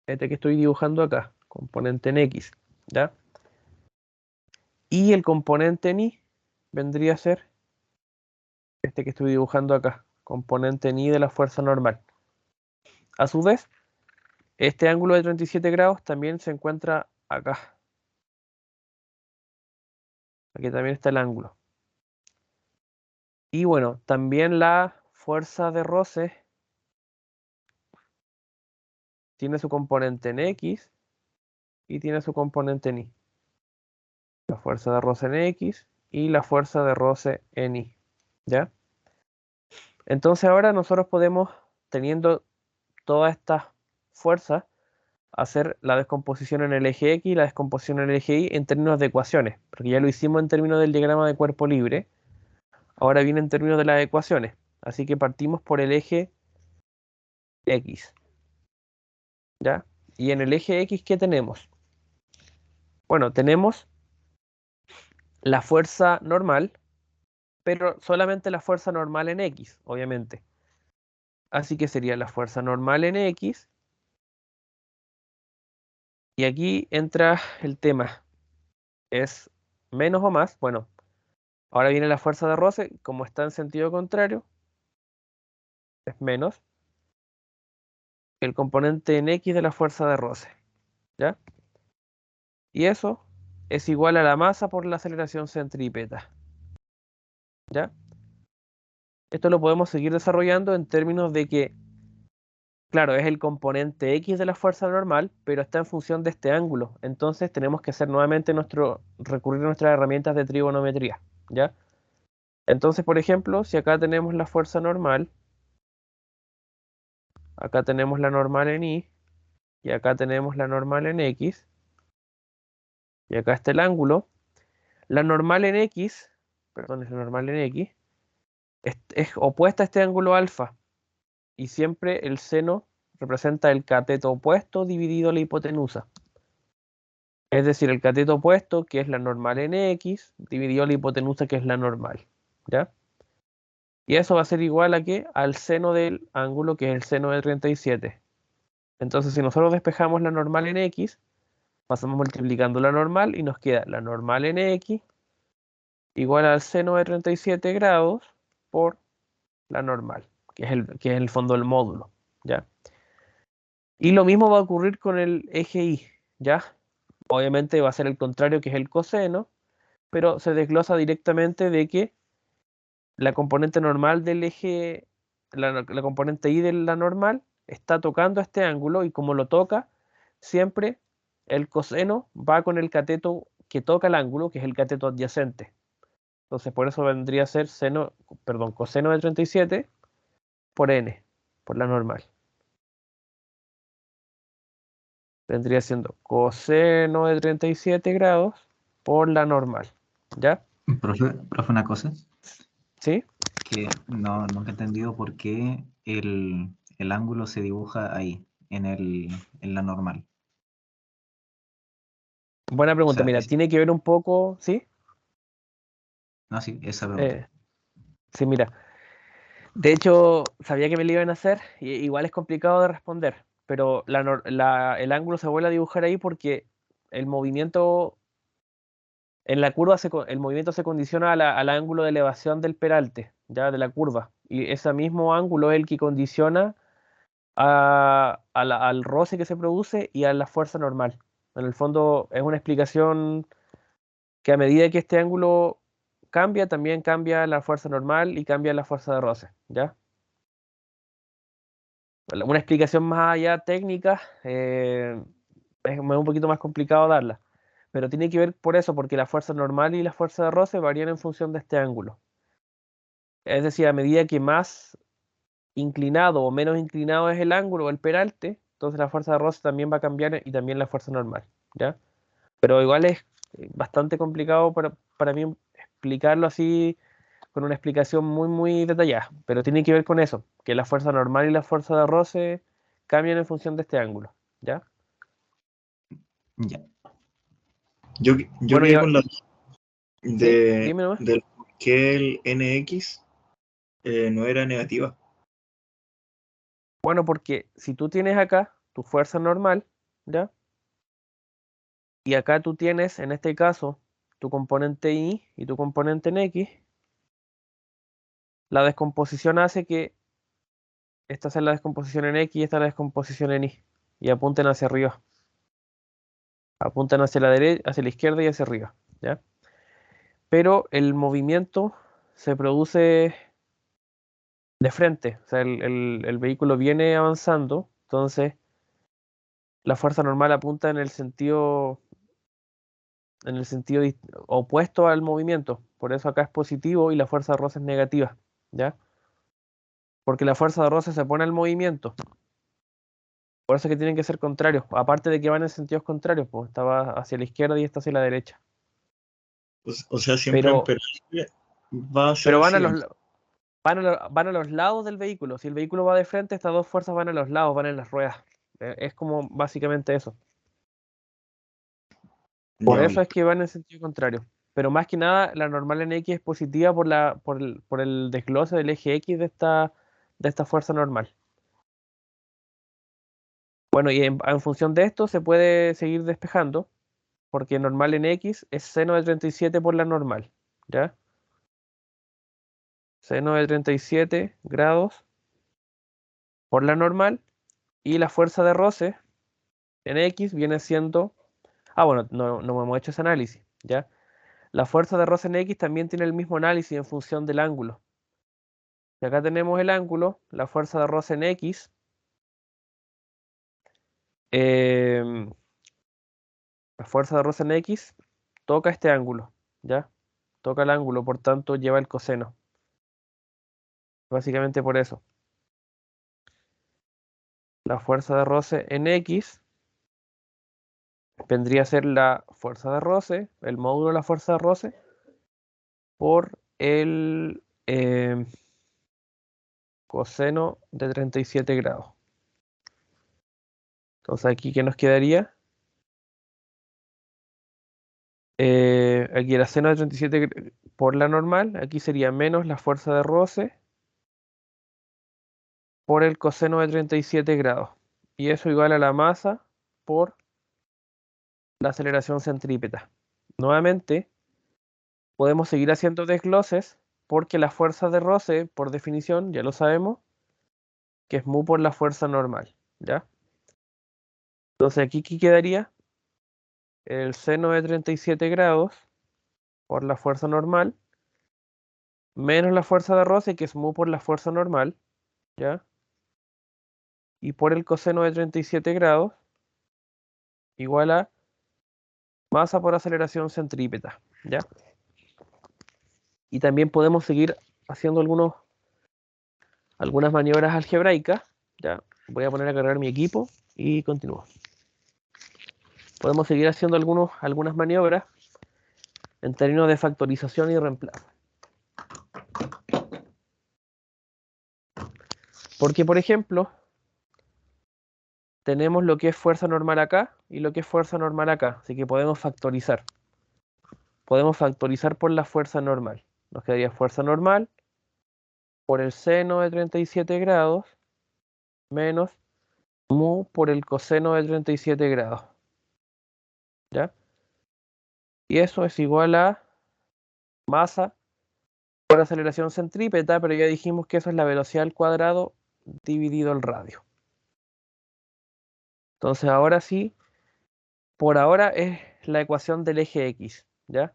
este que estoy dibujando acá, componente en X, ¿ya? Y el componente en Y vendría a ser este que estoy dibujando acá, componente en Y de la fuerza normal. A su vez, este ángulo de 37 grados también se encuentra acá. Aquí también está el ángulo. Y bueno, también la fuerza de roce tiene su componente en X y tiene su componente en Y. La fuerza de roce en X y la fuerza de roce en Y. ¿Ya? Entonces ahora nosotros podemos, teniendo todas estas fuerzas, hacer la descomposición en el eje X y la descomposición en el eje Y en términos de ecuaciones, porque ya lo hicimos en términos del diagrama de cuerpo libre, ahora viene en términos de las ecuaciones, así que partimos por el eje X, ¿ya? Y en el eje X, ¿qué tenemos? Bueno, tenemos la fuerza normal, pero solamente la fuerza normal en X, obviamente. Así que sería la fuerza normal en X. Y aquí entra el tema. ¿Es menos o más? Bueno, ahora viene la fuerza de roce. Como está en sentido contrario, es menos el componente en X de la fuerza de roce. ¿Ya? Y eso es igual a la masa por la aceleración centrípeta. ¿Ya? Esto lo podemos seguir desarrollando en términos de que, claro, es el componente X de la fuerza normal, pero está en función de este ángulo. Entonces tenemos que hacer nuevamente recurrir a nuestras herramientas de trigonometría. ¿Ya? Entonces, por ejemplo, si acá tenemos la fuerza normal, acá tenemos la normal en Y, y acá tenemos la normal en X, y acá está el ángulo. La normal en X, perdón, es la normal en X, es opuesta a este ángulo alfa, y siempre el seno representa el cateto opuesto dividido la hipotenusa. Es decir, el cateto opuesto, que es la normal en X, dividido la hipotenusa, que es la normal. ¿Ya? Y eso va a ser igual a ¿qué? Al seno del ángulo, que es el seno de 37. Entonces, si nosotros despejamos la normal en X, pasamos multiplicando la normal y nos queda la normal en X igual al seno de 37 grados por la normal, que es en el fondo el módulo. ¿Ya? Y lo mismo va a ocurrir con el eje Y. ¿Ya? Obviamente va a ser el contrario, que es el coseno, pero se desglosa directamente de que la componente normal del eje, la componente Y de la normal, está tocando este ángulo, y como lo toca, siempre el coseno va con el cateto que toca el ángulo, que es el cateto adyacente. Entonces por eso vendría a ser coseno de 37 por n, por la normal. Vendría siendo coseno de 37 grados por la normal. ¿Ya? Profe, una cosa ¿Sí? que nunca he entendido por qué el ángulo se dibuja ahí, en la normal. Buena pregunta. sea, Mira, tiene que ver un poco, ¿sí? No, sí, esa pregunta. Sí, mira. De hecho, sabía que me lo iban a hacer, y igual es complicado de responder, pero el ángulo se vuelve a dibujar ahí porque el movimiento en la curva, el movimiento se condiciona al ángulo de elevación del peralte, ya de la curva, y ese mismo ángulo es el que condiciona al roce que se produce y a la fuerza normal. En el fondo es una explicación que a medida que este ángulo cambia, también cambia la fuerza normal y cambia la fuerza de roce, ¿ya? Una explicación más allá técnica, es un poquito más complicado darla, pero tiene que ver por eso, porque la fuerza normal y la fuerza de roce varían en función de este ángulo. Es decir, a medida que más inclinado o menos inclinado es el ángulo o el peralte, entonces la fuerza de roce también va a cambiar, y también la fuerza normal, ¿ya? Pero igual es bastante complicado para mí explicarlo así con una explicación muy, muy detallada, pero tiene que ver con eso, que la fuerza normal y la fuerza de roce cambian en función de este ángulo, ¿ya? Ya. Yo Bueno, quedé con la sí, dime nomás. del por qué el NX no era negativa. Bueno, porque si tú tienes acá tu fuerza normal, ¿ya? Y acá tú tienes, en este caso, tu componente Y y tu componente en X, la descomposición hace que esta sea la descomposición en X y esta la descomposición en Y, y apunten hacia arriba. Apuntan hacia la derecha, hacia la izquierda y hacia arriba, ¿ya? Pero el movimiento se produce de frente, o sea, el vehículo viene avanzando, entonces la fuerza normal apunta en el sentido opuesto al movimiento, por eso acá es positivo y la fuerza de roce es negativa, ¿ya? Porque la fuerza de roce se pone al movimiento, por eso es que tienen que ser contrarios, aparte de que van en sentidos contrarios, pues esta va hacia la izquierda y esta hacia la derecha. O sea, siempre en Pero, peralte va a ser pero así. van a los lados del vehículo. Si el vehículo va de frente, estas dos fuerzas van a los lados, van en las ruedas. Es como básicamente eso. Por Ya, eso vale. es que van en sentido contrario. Pero más que nada, la normal en X es positiva por el desglose del eje X de esta fuerza normal. Bueno, y en función de esto se puede seguir despejando, porque normal en X es seno de 37 por la normal, ¿ya? Seno de 37 grados por la normal, y la fuerza de roce en X viene siendo Ah, bueno, no hemos hecho ese análisis, ¿ya? La fuerza de roce en X también tiene el mismo análisis en función del ángulo. Y acá tenemos el ángulo, la fuerza de roce en X. La fuerza de roce en X toca este ángulo, ¿ya? Toca el ángulo, por tanto lleva el coseno. Básicamente por eso. La fuerza de roce en X vendría a ser la fuerza de roce, el módulo de la fuerza de roce, por el coseno de 37 grados. Entonces aquí, ¿qué nos quedaría? Aquí el seno de 37 por la normal, aquí sería menos la fuerza de roce por el coseno de 37 grados. Y eso igual a la masa por la aceleración centrípeta. Nuevamente, podemos seguir haciendo desgloses porque la fuerza de roce, por definición, ya lo sabemos, que es mu por la fuerza normal, ¿ya? Entonces aquí, ¿qué quedaría? El seno de 37 grados por la fuerza normal menos la fuerza de roce, que es mu por la fuerza normal, ¿ya? Y por el coseno de 37 grados igual a masa por aceleración centrípeta, ¿ya? Y también podemos seguir haciendo algunas maniobras algebraicas, ¿ya? Voy a poner a cargar mi equipo y continúo. Podemos seguir haciendo algunas maniobras en términos de factorización y reemplazo. Porque, por ejemplo, tenemos lo que es fuerza normal acá y lo que es fuerza normal acá, así que podemos factorizar. Podemos factorizar por la fuerza normal. Nos quedaría fuerza normal por el seno de 37 grados menos mu por el coseno de 37 grados. ¿Ya? Y eso es igual a masa por aceleración centrípeta, pero ya dijimos que eso es la velocidad al cuadrado dividido el radio. Entonces ahora sí, por ahora es la ecuación del eje X, ¿ya?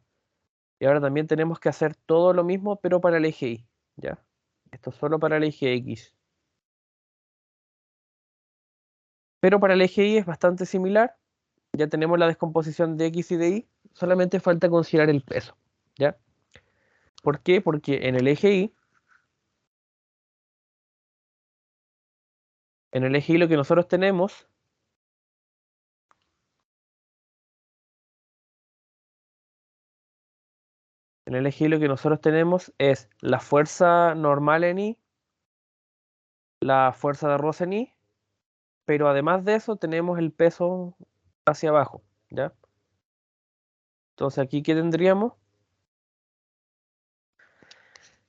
Y ahora también tenemos que hacer todo lo mismo, pero para el eje Y, ¿ya? Esto es solo para el eje X. Pero para el eje Y es bastante similar. Ya tenemos la descomposición de X y de Y. Solamente falta considerar el peso, ¿ya? ¿Por qué? Porque en el eje Y lo que nosotros tenemos es la fuerza normal en Y, la fuerza de roce en Y, pero además de eso tenemos el peso hacia abajo, ¿ya? Entonces aquí, ¿qué tendríamos?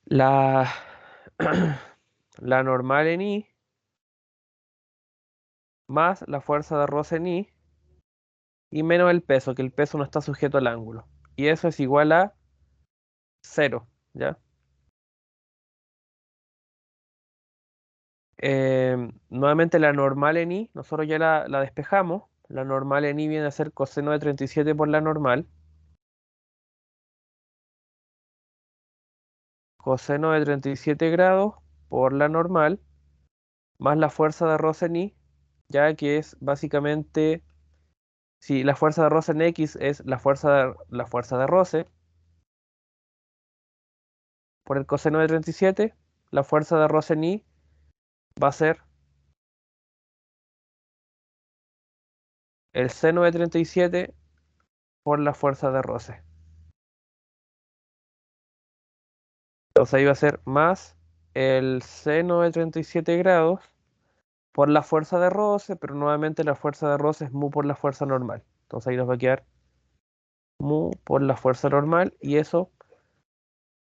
La, la normal en Y más la fuerza de roce en Y y menos el peso, que el peso no está sujeto al ángulo. Y eso es igual a 0, ¿ya? Nuevamente la normal en Y, nosotros ya la despejamos. La normal en Y viene a ser coseno de 37 por la normal. Coseno de 37 grados por la normal, más la fuerza de roce en Y, ya que es básicamente, si la fuerza de roce en X es la fuerza de roce, por el coseno de 37, la fuerza de roce en Y va a ser el seno de 37 por la fuerza de roce. Entonces ahí va a ser más el seno de 37 grados por la fuerza de roce, pero nuevamente la fuerza de roce es mu por la fuerza normal. Entonces ahí nos va a quedar mu por la fuerza normal y eso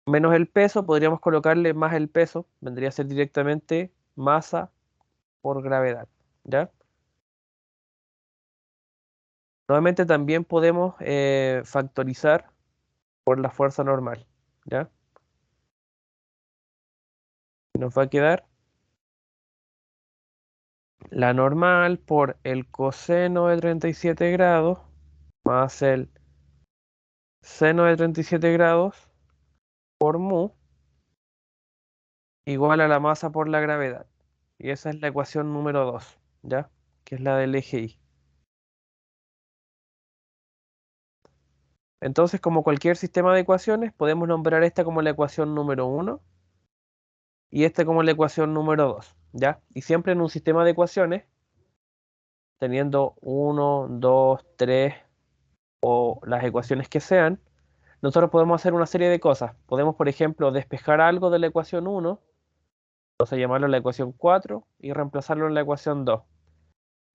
menos el peso, podríamos colocarle más el peso, vendría a ser directamente masa por gravedad, ¿ya? Nuevamente también podemos factorizar por la fuerza normal, ¿ya? Nos va a quedar la normal por el coseno de 37 grados más el seno de 37 grados por mu igual a la masa por la gravedad. Y esa es la ecuación número 2, ¿ya? Que es la del eje Y. Entonces, como cualquier sistema de ecuaciones, podemos nombrar esta como la ecuación número 1 y esta como la ecuación número 2, ¿ya? Y siempre en un sistema de ecuaciones, teniendo 1, 2, 3 o las ecuaciones que sean, nosotros podemos hacer una serie de cosas. Podemos, por ejemplo, despejar algo de la ecuación 1, o sea, llamarlo la ecuación 4 y reemplazarlo en la ecuación 2.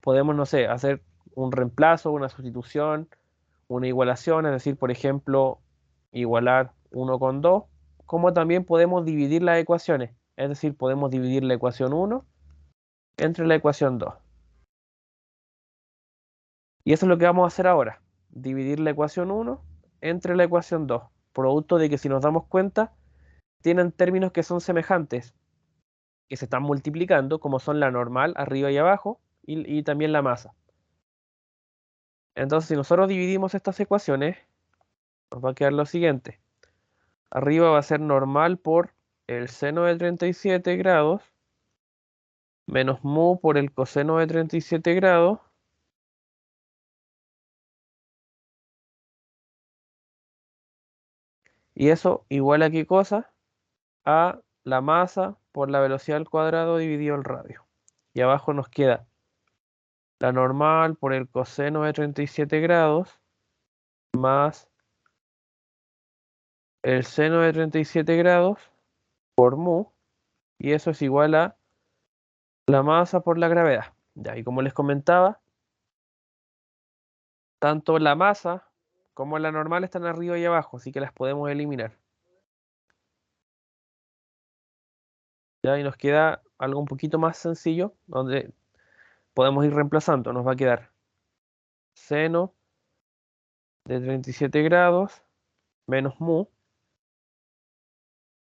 Podemos, no sé, hacer un reemplazo, una sustitución, una igualación, es decir, por ejemplo, igualar 1 con 2, como también podemos dividir las ecuaciones, es decir, podemos dividir la ecuación 1 entre la ecuación 2. Y eso es lo que vamos a hacer ahora, dividir la ecuación 1 entre la ecuación 2, producto de que si nos damos cuenta, tienen términos que son semejantes, que se están multiplicando, como son la normal arriba y abajo, y también la masa. Entonces, si nosotros dividimos estas ecuaciones, nos va a quedar lo siguiente. Arriba va a ser normal por el seno de 37 grados menos mu por el coseno de 37 grados y eso igual a qué cosa? A la masa por la velocidad al cuadrado dividido el radio. Y abajo nos queda la normal por el coseno de 37 grados más el seno de 37 grados por mu, y eso es igual a la masa por la gravedad. Ya, y como les comentaba, tanto la masa como la normal están arriba y abajo, así que las podemos eliminar. Ya, y nos queda algo un poquito más sencillo, donde podemos ir reemplazando. Nos va a quedar seno de 37 grados menos mu.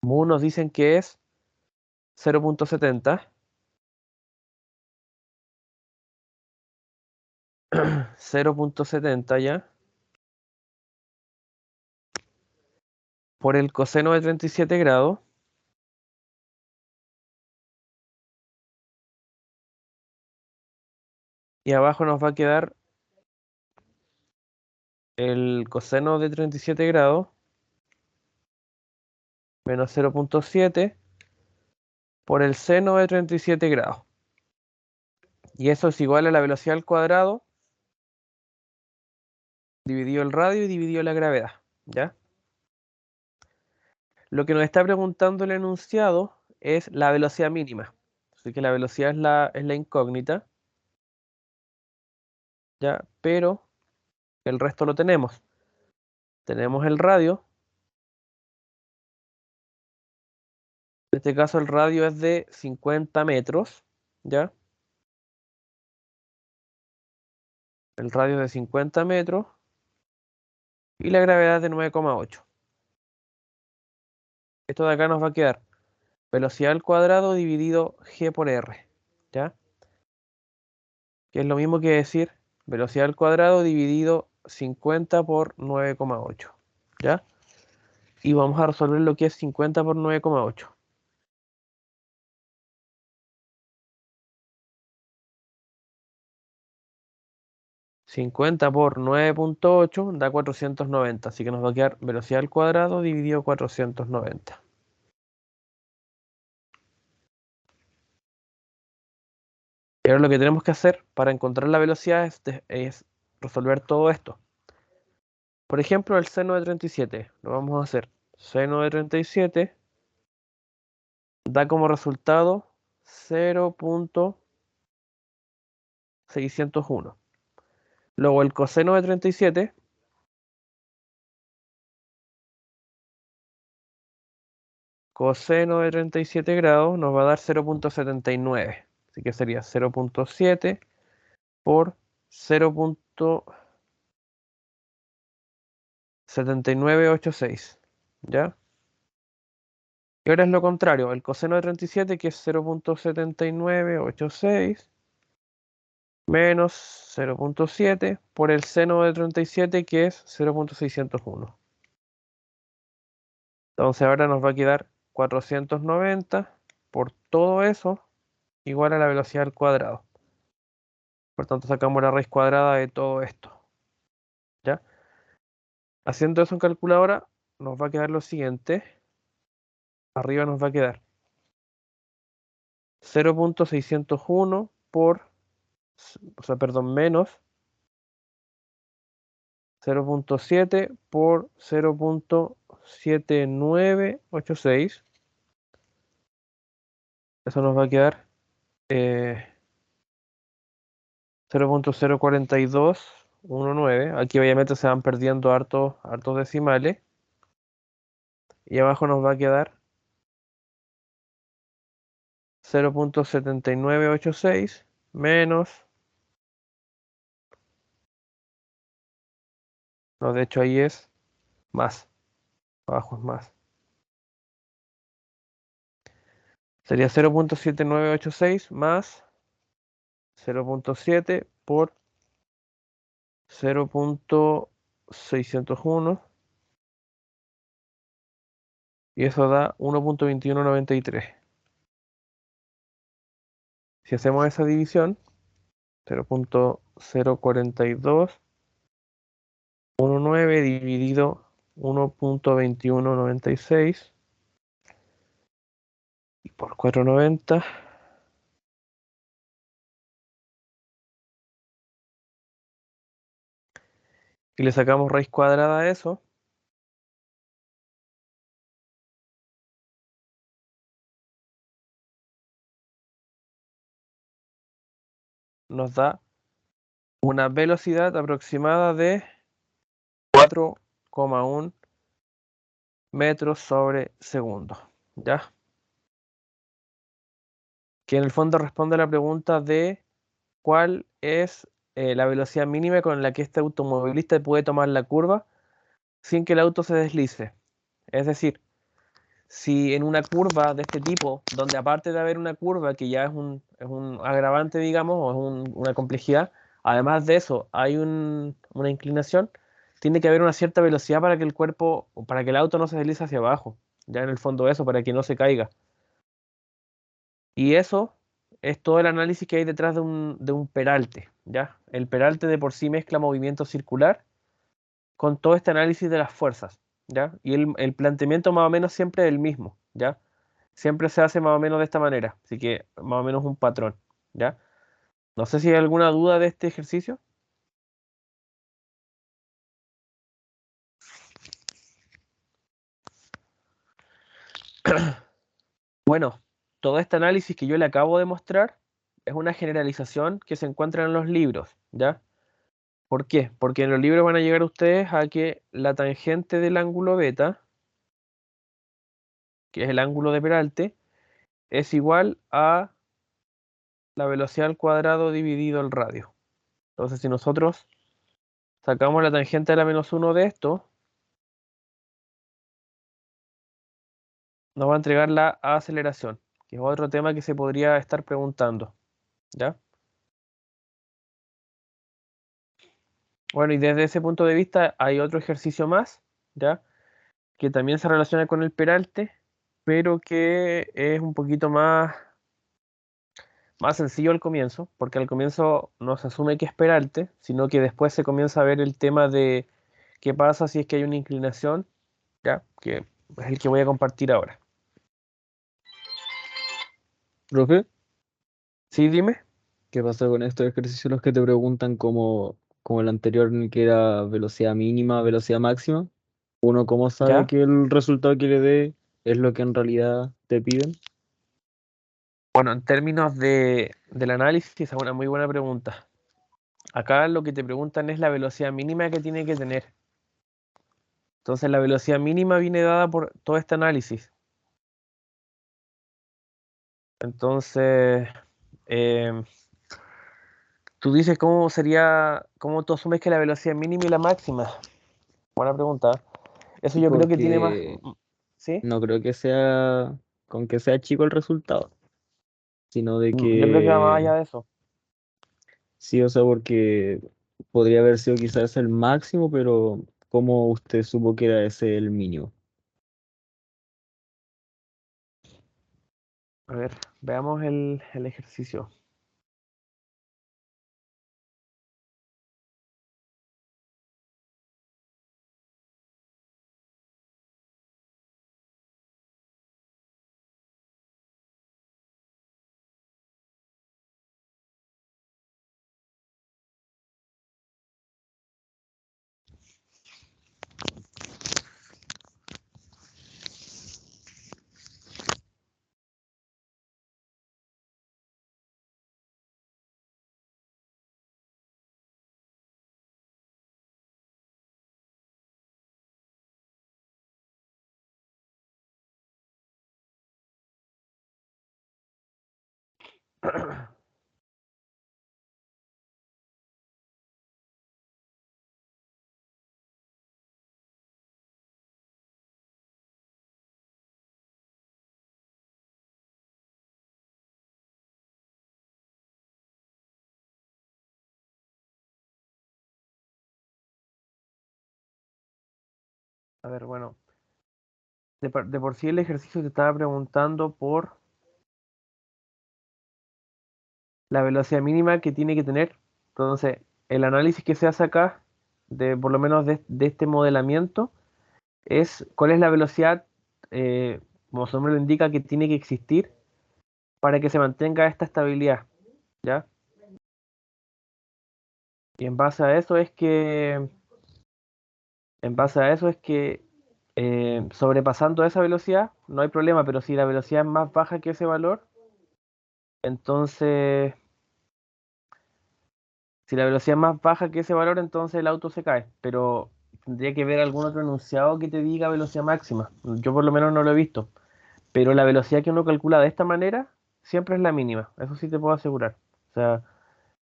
Mu nos dicen que es 0.70. 0.70 ya. Por el coseno de 37 grados. Y abajo nos va a quedar el coseno de 37 grados menos 0.7 por el seno de 37 grados. Y eso es igual a la velocidad al cuadrado dividido el radio y dividido la gravedad, ¿ya? Lo que nos está preguntando el enunciado es la velocidad mínima. Así que la velocidad es la incógnita, ¿ya? Pero el resto lo tenemos. Tenemos el radio. En este caso el radio es de 50 metros, ¿ya? El radio es de 50 metros y la gravedad es de 9,8. Esto de acá nos va a quedar velocidad al cuadrado dividido g por r, ¿ya? Que es lo mismo que decir velocidad al cuadrado dividido 50 por 9,8, ¿ya? Y vamos a resolver lo que es 50 por 9,8. 50 por 9.8 da 490, así que nos va a quedar velocidad al cuadrado dividido 490. Y ahora lo que tenemos que hacer para encontrar la velocidad es resolver todo esto. Por ejemplo, el seno de 37, lo vamos a hacer. Seno de 37 da como resultado 0.601. Luego el coseno de 37 coseno de 37 grados nos va a dar 0.79. Así que sería 0.7 por 0.7986. ¿Ya? Y ahora es lo contrario, el coseno de 37 que es 0.7986 menos 0.7 por el seno de 37, que es 0.601. Entonces ahora nos va a quedar 490 por todo eso igual a la velocidad al cuadrado. Por tanto, sacamos la raíz cuadrada de todo esto. ¿Ya? Haciendo eso en calculadora, nos va a quedar lo siguiente. Arriba nos va a quedar 0.601 por, menos 0.7 por 0.7986. Eso nos va a quedar 0.04219. Aquí obviamente se van perdiendo hartos decimales. Y abajo nos va a quedar 0.7986 menos, no, de hecho ahí es más, abajo es más. Sería 0.7986 más 0.7 por 0.601 y eso da 1.2193. Si hacemos esa división, 0.04219 dividido 1.2196 y por 490 y le sacamos raíz cuadrada a eso, nos da una velocidad aproximada de 4,1 metros sobre segundo, ¿ya? Que en el fondo responde a la pregunta de cuál es la velocidad mínima con la que este automovilista puede tomar la curva sin que el auto se deslice. Es decir, si en una curva de este tipo, donde aparte de haber una curva que ya es un agravante, digamos, o es una complejidad, además de eso hay una inclinación, tiene que haber una cierta velocidad para que el cuerpo, o para que el auto no se deslice hacia abajo, ya en el fondo eso, para que no se caiga. Y eso es todo el análisis que hay detrás de un peralte, ¿ya? El peralte de por sí mezcla movimiento circular con todo este análisis de las fuerzas, ¿ya? Y el planteamiento más o menos siempre es el mismo, ¿ya? Siempre se hace más o menos de esta manera, así que más o menos un patrón, ¿ya? No sé si hay alguna duda de este ejercicio. Bueno, todo este análisis que yo le acabo de mostrar es una generalización que se encuentra en los libros, ¿ya? ¿Por qué? Porque en los libros van a llegar ustedes a que la tangente del ángulo beta, que es el ángulo de peralte, es igual a la velocidad al cuadrado dividido el radio. Entonces, si nosotros sacamos la tangente de la -1 de esto, nos va a entregar la aceleración, que es otro tema que se podría estar preguntando, ¿ya? Bueno, y desde ese punto de vista hay otro ejercicio más, ¿ya? Que también se relaciona con el peralte, pero que es un poquito más sencillo al comienzo, porque al comienzo no se asume que es peralte, sino que después se comienza a ver el tema de qué pasa si es que hay una inclinación, ¿ya? Que es el que voy a compartir ahora. Profe, ¿Sí, dime? ¿qué pasa con estos ejercicios los que te preguntan como el anterior en el que era velocidad mínima, velocidad máxima? ¿Uno cómo sabe ¿Ya? que el resultado que le dé es lo que en realidad te piden? Bueno, en términos del análisis, es una muy buena pregunta. Acá lo que te preguntan es la velocidad mínima que tiene que tener. Entonces, la velocidad mínima viene dada por todo este análisis. Entonces, em, tú dices cómo tú asumes que la velocidad mínima y la máxima. Buena pregunta. Eso yo creo que tiene más. Porque ¿Sí? no creo que sea con que sea chico el resultado, sino de Yo creo que va más que allá de eso. Sí, o sea, porque podría haber sido quizás el máximo, pero ¿cómo usted supo que era ese el mínimo? A ver, veamos el ejercicio. A ver, bueno, de por sí el ejercicio te estaba preguntando por la velocidad mínima que tiene que tener. Entonces, el análisis que se hace acá, por lo menos de este modelamiento, es cuál es la velocidad, como su nombre lo indica, que tiene que existir para que se mantenga esta estabilidad, ¿ya? Y en base a eso es que sobrepasando esa velocidad no hay problema, pero si la velocidad es más baja que ese valor, entonces, si la velocidad es más baja que ese valor, entonces el auto se cae, pero tendría que ver algún otro enunciado que te diga velocidad máxima. Yo por lo menos no lo he visto, pero la velocidad que uno calcula de esta manera siempre es la mínima, eso sí te puedo asegurar. O sea,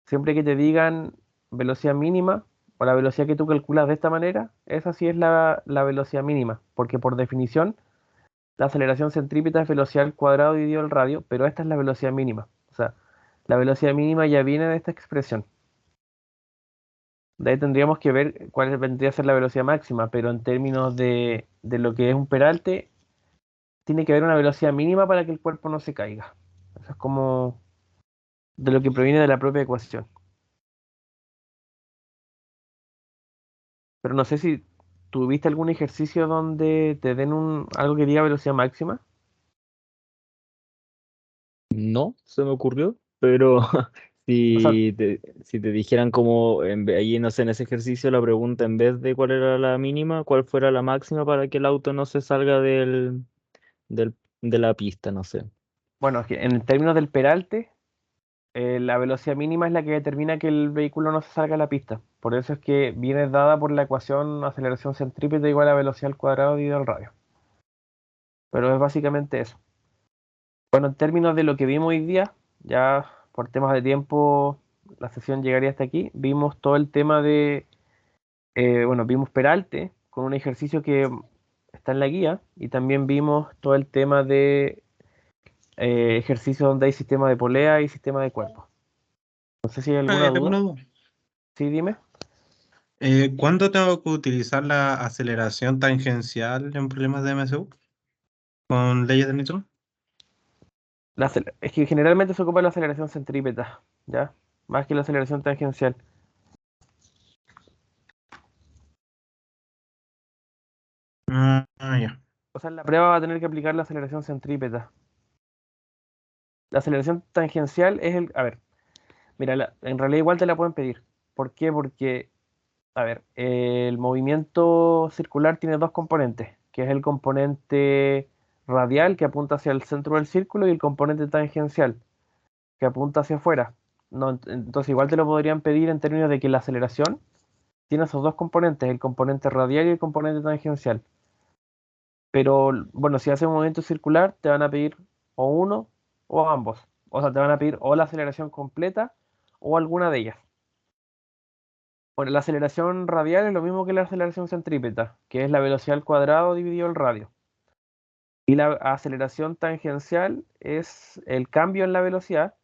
siempre que te digan velocidad mínima o la velocidad que tú calculas de esta manera, esa sí es la velocidad mínima, porque por definición la aceleración centrípeta es velocidad al cuadrado dividido el radio, pero esta es la velocidad mínima. O sea, la velocidad mínima ya viene de esta expresión. De ahí tendríamos que ver cuál vendría a ser la velocidad máxima, pero en términos de lo que es un peralte, tiene que haber una velocidad mínima para que el cuerpo no se caiga. Eso es como de lo que proviene de la propia ecuación. Pero no sé si tuviste algún ejercicio donde te den algo que diga velocidad máxima. No, se me ocurrió, pero O sea, si te dijeran como ahí, no sé, en ese ejercicio la pregunta, en vez de cuál era la mínima, cuál fuera la máxima para que el auto no se salga de la pista, no sé. bueno, es que en términos del peralte, la velocidad mínima es la que determina que el vehículo no se salga a la pista. Por eso es que viene dada por la ecuación aceleración centrípeta igual a velocidad al cuadrado dividido al radio. Pero es básicamente eso. Bueno, en términos de lo que vimos hoy día, ya por temas de tiempo, la sesión llegaría hasta aquí. Vimos todo el tema bueno, vimos peralte con un ejercicio que está en la guía y también vimos todo el tema de ejercicios donde hay sistema de polea y sistema de cuerpo. No sé si hay alguna Tengo una duda. duda. Sí, dime. ¿Cuándo tengo que utilizar la aceleración tangencial en problemas de MSU con leyes de Newton? Es que generalmente se ocupa la aceleración centrípeta, ¿ya? Más que la aceleración tangencial. Ya. O sea, en la prueba va a tener que aplicar la aceleración centrípeta. La aceleración tangencial es el... A ver, mira, en realidad igual te la pueden pedir. ¿Por qué? Porque, a ver, el movimiento circular tiene dos componentes, que es el componente radial que apunta hacia el centro del círculo y el componente tangencial que apunta hacia afuera. No, entonces igual te lo podrían pedir en términos de que la aceleración tiene esos dos componentes, el componente radial y el componente tangencial. Pero bueno, si haces un movimiento circular, te van a pedir o uno o ambos. O sea, te van a pedir o la aceleración completa o alguna de ellas. Bueno, la aceleración radial es lo mismo que la aceleración centrípeta, que es la velocidad al cuadrado dividido el radio. Y la aceleración tangencial es el cambio en la velocidad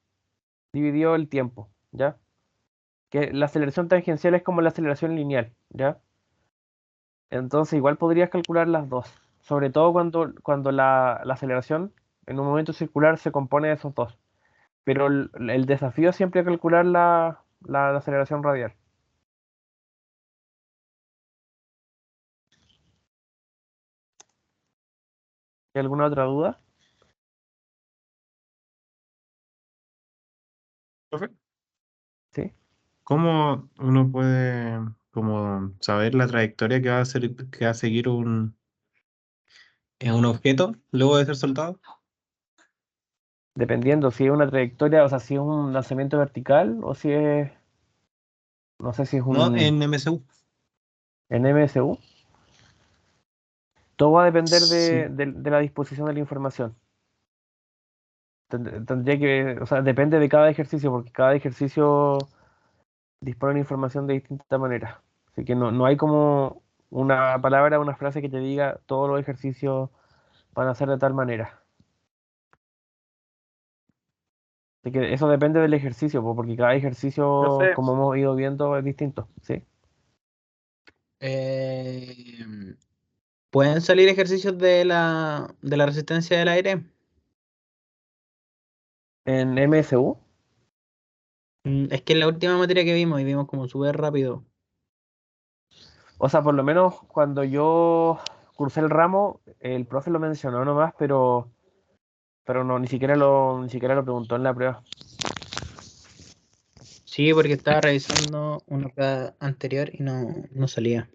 dividido el tiempo, ¿ya? que la aceleración tangencial es como la aceleración lineal, ¿ya? Entonces igual podrías calcular las dos, sobre todo cuando la aceleración en un momento circular se compone de esos dos. Pero el desafío es siempre calcular la aceleración radial. ¿Hay alguna otra duda? Profe, ¿Sí? ¿cómo uno puede como saber la trayectoria que va a seguir un objeto luego de ser soltado? Dependiendo si es una trayectoria, o sea, si es un lanzamiento vertical o si es, no sé si es No, un en MSU. en MSU. Todo va a depender Sí. de la disposición de la información. Tendría que, o sea, depende de cada ejercicio, porque cada ejercicio dispone de información de distinta manera. Así que no hay como una palabra, una frase que te diga todos los ejercicios van a ser de tal manera. Así que eso depende del ejercicio, po, porque cada ejercicio, Profe, como hemos ido viendo, es distinto, ¿sí? ¿pueden salir ejercicios de la resistencia del aire? En MSU, Es que en la última materia que vimos, y vimos como súper rápido. o sea, por lo menos cuando yo cursé el ramo, el profe lo mencionó nomás, pero no, ni siquiera lo preguntó en la prueba. Sí, porque estaba revisando una prueba anterior y no salía.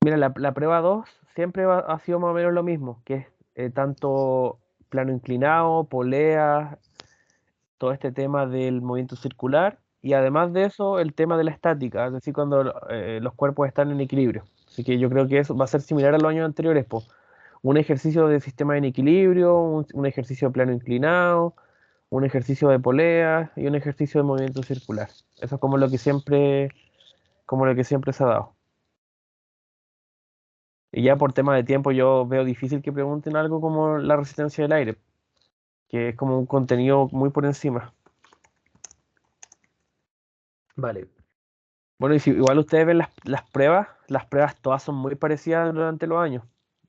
Mira, la prueba 2 siempre ha sido más o menos lo mismo, que es tanto plano inclinado, poleas, todo este tema del movimiento circular y además de eso el tema de la estática, es decir, cuando los cuerpos están en equilibrio. Así que yo creo que eso va a ser similar a los años anteriores, po. Un ejercicio de sistema en equilibrio, un ejercicio de plano inclinado, un ejercicio de poleas y un ejercicio de movimiento circular. Eso es como lo que siempre se ha dado. Y ya por tema de tiempo yo veo difícil que pregunten algo como la resistencia del aire, que es como un contenido muy por encima. Vale. Bueno, y si igual ustedes ven las pruebas todas son muy parecidas durante los años.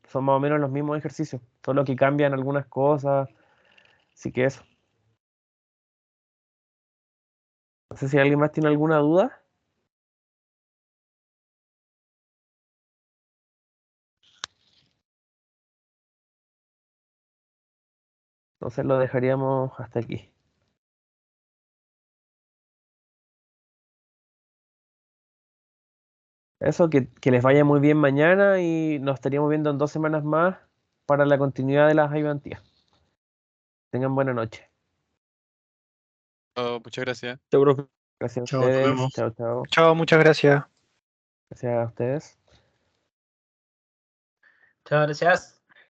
Son más o menos los mismos ejercicios, solo que cambian algunas cosas. Así que eso. No sé si alguien más tiene alguna duda. Entonces lo dejaríamos hasta aquí. Eso, que les vaya muy bien mañana y nos estaríamos viendo en 2 semanas más para la continuidad de las ayudantías. Tengan buena noche. Oh, muchas gracias. Chao, profe. Gracias a Chao, nos ustedes. vemos. Chao, chao. Chao, muchas gracias. Gracias a ustedes. Chao, gracias.